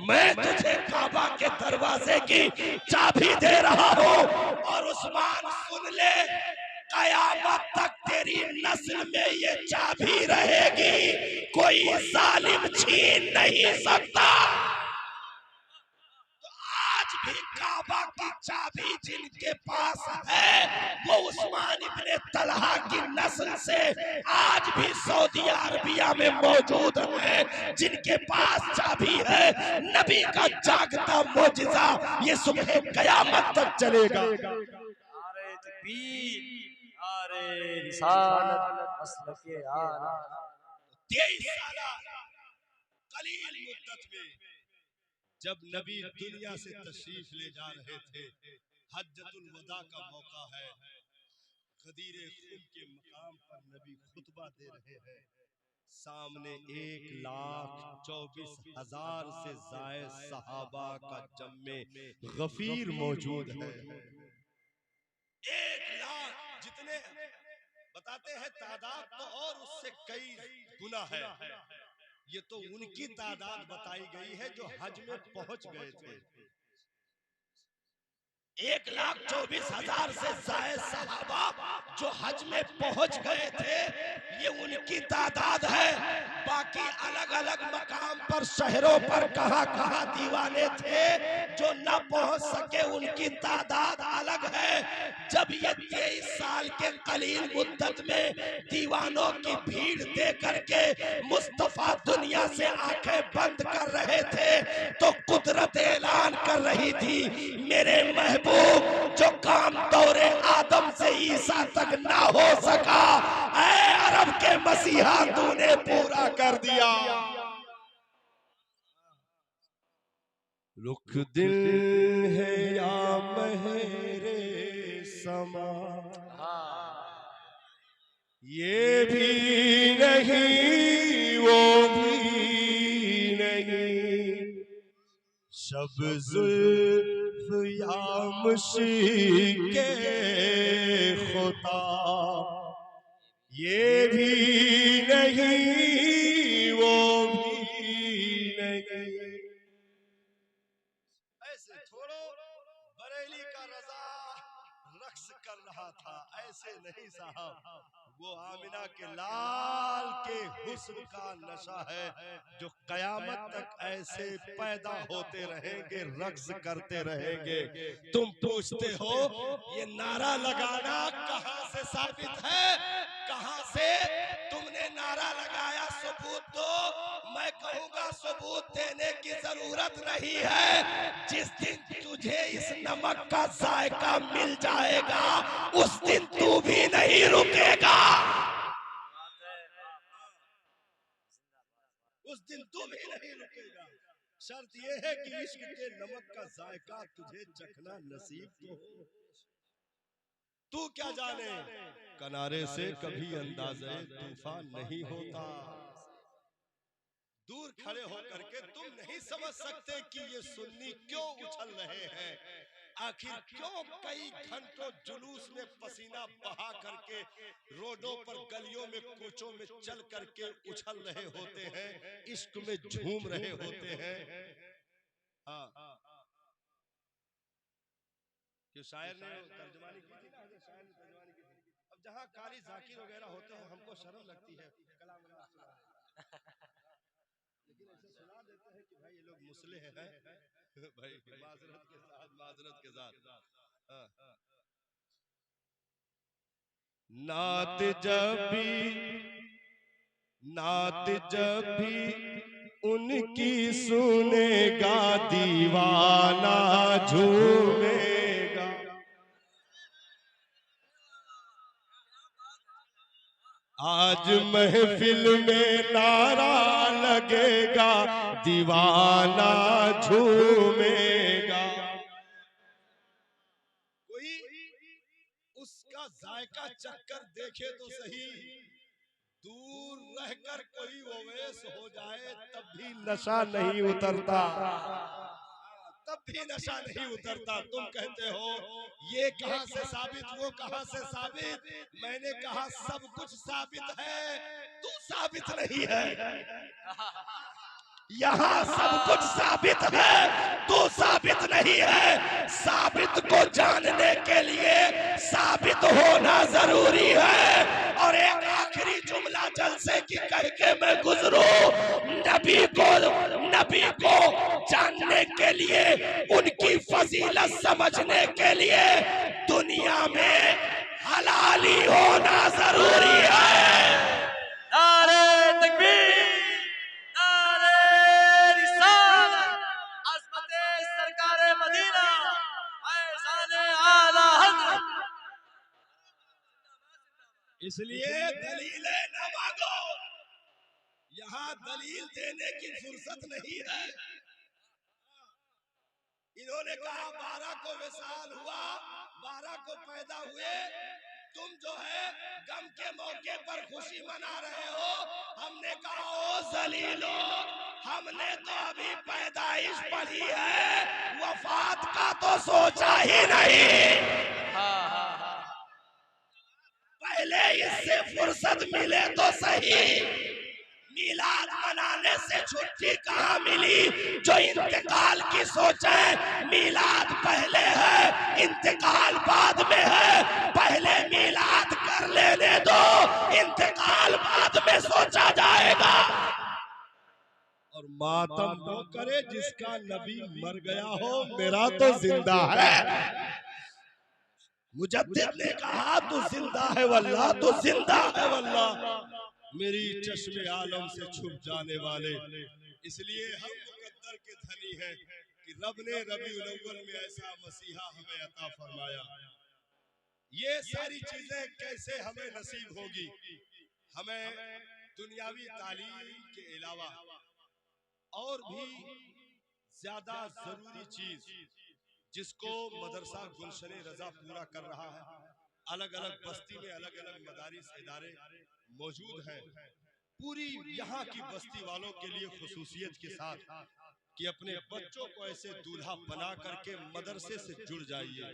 मैं तुझे काबा के दरवाजे की चाबी दे रहा हूँ। और उस्मान सुन ले, कयामत तक तेरी नस्ल में ये चाबी रहेगी, कोई जालिम छीन नहीं सकता। तो आज भी काबा की चाबी जिनके पास है वो उस्मान इब्ने तलहा की नस्ल से आज भी सऊदी अरबिया में मौजूद है, जिनके पास चाबी है। नबी का जागता मोजिज़ा ये सुबह कयामत तक चलेगा। नारे तकबीर, नारे रिसालत, मसलके आला। 23 साल कलील मुद्दत में जब नबी दुनिया से तशरीफ ले जा रहे थे, हज्जतुल वदा का मौका है, गदीर खुम के मकाम पर नबी खुतबा दे रहे हैं। सामने 1,24,000 से जायद सहाबा का जम्मे गफीर मौजूद है। 1 लाख जितने बताते हैं तादाद तो और उससे कई गुना है। ये तो उनकी तादाद बताई गई है जो हज में पहुंच गए थे। 1,24,000 से जायद सहाबा जो हज में पहुंच गए थे, ये उनकी तादाद है। बाकी अलग अलग मकाम पर, शहरों पर कहां कहां दीवाने थे जो न पहुंच सके, उनकी तादाद अलग है। जब ये 23 साल के कलील मुद्दत में दीवानों की भीड़ दे करके मुस्तफा दुनिया से आंखें बंद कर रहे थे, तो कुदरत ऐलान कर रही थी, मेरे महबूब जो काम दौरे आदम से ईसा तक ना हो सका, ऐ अरब के मसीहा तूने पूरा कर दिया। रुख दिल है या महरे समा, ये भी नहीं वो भी नहीं, शब जुल्फ या मुश्किल खुदा, ये भी नहीं वो भी नहीं। ऐसे छोड़ो, बरेली का रजा रक्स कर रहा था, ऐसे नहीं साहब, वो आमिना के लाल के हुस्न का नशा है जो कयामत तक ऐसे पैदा होते रहेंगे, रक्स करते रहेंगे। तुम पूछते हो ये नारा लगाना कहां से साबित है, कहां से तुमने नारा लगाया, सबूत दो। मैं कहूंगा सबूत देने की जरूरत नहीं है। जिस दिन तुझे इस नमक का जायका मिल जाएगा उस दिन तू भी नहीं रुकेगा, उस दिन तू भी नहीं रुकेगा। शर्त यह है कि इश्क के नमक का जायका तुझे चखना नसीब तो हो। तू क्या जाने किनारे से कभी अंदाज़े तूफान नहीं होता। दूर खड़े होकर के तुम नहीं समझ सकते कि ये सुन्नी क्यों उछल रहे हैं, आखिर क्यों कई घंटों जुलूस में पसीना बहा करके रोडों पर गलियों में कोचों में चल करके उछल रहे होते हैं, इश्क में झूम रहे होते हैं। हाँ, जो शायर ने तर्जमानी की थी ना, शायर ने तर्जमानी की थी। अब जहाँ कारी जाकिर वगैरह होते हैं हमको शर्म लगती है कलाम अल्लाह सुनाने, लेकिन ऐसे सुना देते हैं कि भाई ये लोग मुसले हैं भाई, माजरत के साथ। हाँ। नात जब भी उनकी सुनेगा दीवाना झूमेगा। आज महफिल में नारा लगेगा दीवाना झूमेगा। कोई उसका जायका चक्कर देखे तो सही, दूर रहकर कोई ओवैस हो जाए तब भी नशा नहीं उतरता, तब भी नशा नहीं उतरता। तुम कहते हो ये कहां से साबित, वो कहां से साबित। मैंने कहा सब कुछ साबित है, तू साबित नहीं है। यहाँ सब कुछ साबित है, तू साबित नहीं है। साबित को जानने के लिए साबित होना जरूरी है। और एक आखिरी जुमला जलसे की कह के मैं गुजरूं, नबी को जानने के लिए, उनकी फजीलत समझने के लिए दुनिया में हलाली होना जरूरी है। नारे तकबीर, नारे रिसालत, अज़मते सरकारे मदीना, फैज़ाने आला हज़रत। इसलिए दलीलें न मांगो, यहाँ दलील देने की फुर्सत नहीं है। इन्होंने कहा 12 को विशाल हुआ, 12 को पैदा हुए। तुम जो है गम के मौके पर खुशी मना रहे हो। हमने कहा ओ जलीलो, हमने तो अभी पैदाइश पढ़ी है, वफात का तो सोचा ही नहीं। पहले इससे फुर्सत मिले तो सही। मिलाद मनाने से छुट्टी कहाँ मिली जो इंतकाल की सोचे। मिलाद पहले है, इंतकाल बाद में है। पहले मिलाद कर लेने दो, इंतकाल बाद में सोचा जाएगा। और मातम वो करे जिसका नबी मर गया हो, मेरा तो जिंदा है। मुजद्दिद ने कहा तू जिंदा है वल्लाह, तो जिंदा है वल्लाह, मेरी चश्मे आलम से छुप जाने वाले। इसलिए हम मुकद्दर के धनी हैं कि रब ने रबीउल अव्वल में ऐसा मसीहा हमें अता फरमाया। ये सारी चीजें कैसे हमें नसीब होगी? हमें दुनियावी तालीम के अलावा और भी ज्यादा जरूरी चीज जिसको मदरसा गुलशने रजा पूरा कर रहा है। अलग अलग बस्ती में अलग अलग मदारिस इदारे मौजूद हैं। पूरी यहाँ की बस्ती वालों के लिए खुसूसियत के साथ कि अपने बच्चों को ऐसे दूल्हा बना करके मदरसे से जुड़ जाइए।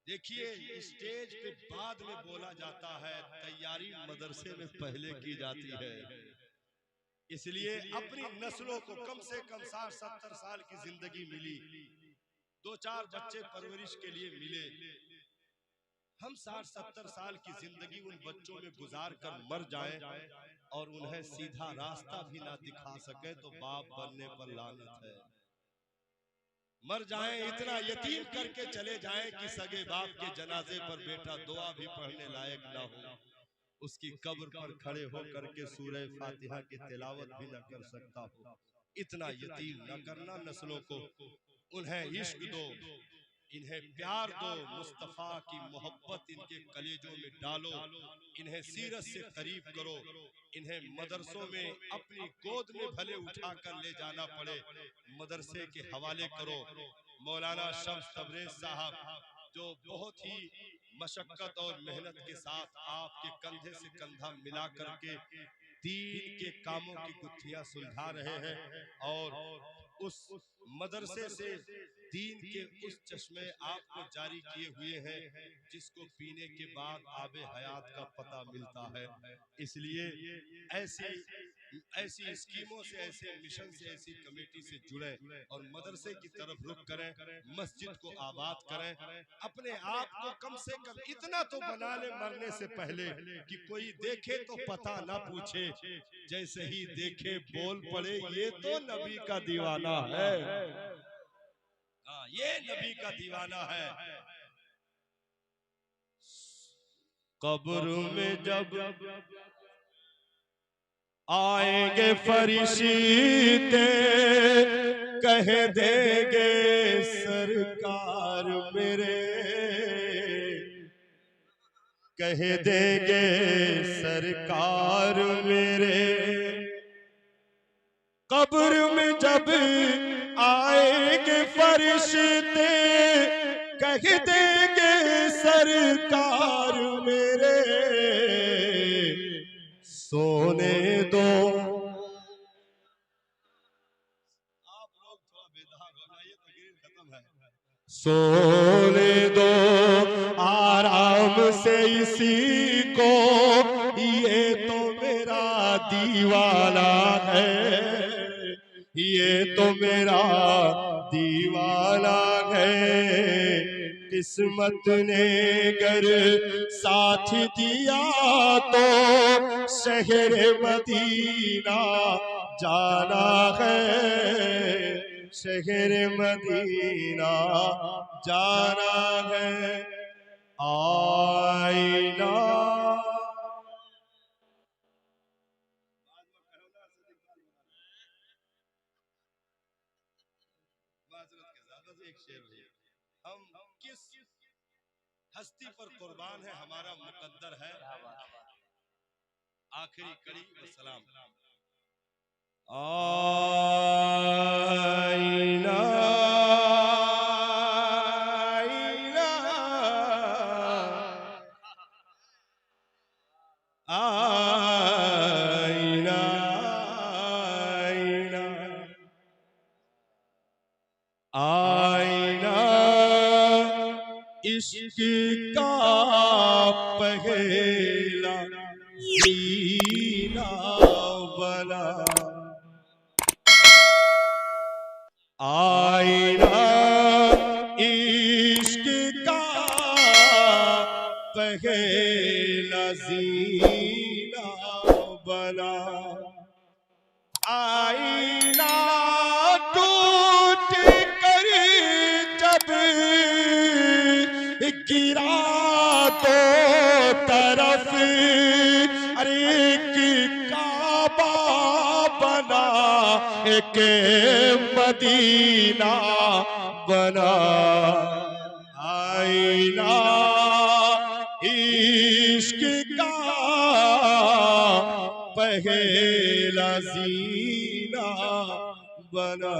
देखिए स्टेज पे बाद में बोला जाता है, तैयारी मदरसे में पहले की जाती है। इसलिए अपनी नस्लों को कम से कम 60-70 साल की जिंदगी मिली, 2-4 बच्चे परवरिश के लिए मिले। हम 60-70 साल की जिंदगी उन बच्चों में गुजार कर मर जाएं और उन्हें सीधा रास्ता भी ना दिखा सके तो बाप बनने पर लानत है। मर जाएं, इतना यतीम करके चले जाएं कि सगे बाप के जनाजे पर बेटा दुआ भी पढ़ने लायक ना हो, उसकी कब्र पर खड़े होकर के सूरह फातिहा की तिलावत भी न कर सकता हो। इतना यतीम न करना नस्लों को। उन्हें इश्क दो, इन्हें प्यार दो, मुस्तफा की मोहब्बत इनके कलेजों में डालो, इन्हें सीरत से करीब करो। इन्हें मदरसों में अपनी गोद में भले उठा कर ले जाना पड़े, मदरसे के हवाले करो। मौलाना शम्स तबरेज साहब जो बहुत ही मशक्कत और मेहनत के साथ आपके कंधे से कंधा मिला करके दीन के कामों की गुत्थियां सुलझा रहे हैं और उस मदरसे से दीन के उस चश्मे आपको जारी किए हुए हैं जिसको पीने के बाद आबे हयात का पता मिलता है। इसलिए ऐसी ऐसी स्कीमों से, ऐसे मिशन से, ऐसी कमेटी से जुड़े और मदरसे की तरफ रुख करें, मस्जिद को आबाद करें, अपने आप को कम से कम इतना तो बना ले मरने से पहले कि कोई देखे तो पता ना पूछे, जैसे ही देखे बोल पड़े ये तो नबी का दीवाना है। हाँ, ये नबी का दीवाना है। कब्र में जब आएंगे फरिश्ते कह देंगे सरकार मेरे, कह देंगे सरकार मेरे। कब्र में जब आएंगे फरिश्ते कह देंगे सरकार मेरे, सोने दो। आप लोग थोड़ा बेदाग हो जाइए, तकरीर खत्म है। सोने दो आराम से इसी को, ये तो मेरा दीवाना है, ये तो मेरा दीवाना है। किस्मत ने गर साथ दिया तो शहर मदीना जाना है, शहर मदीना जाना है। आईना एक शेर है, हम किस हस्ती पर कुर्बान है हमारा मुकद्दर है। आखिरी कड़ी व सलाम। आईना आईना आईना इश्क का पहला जीना बना। आईना इश्क का पहला जीना बना। आईना टूट कर जब गिरा तो तरफ, अरे एक काबा बना, एक मदीना बना। आईना इश्क का पहला जीना बना।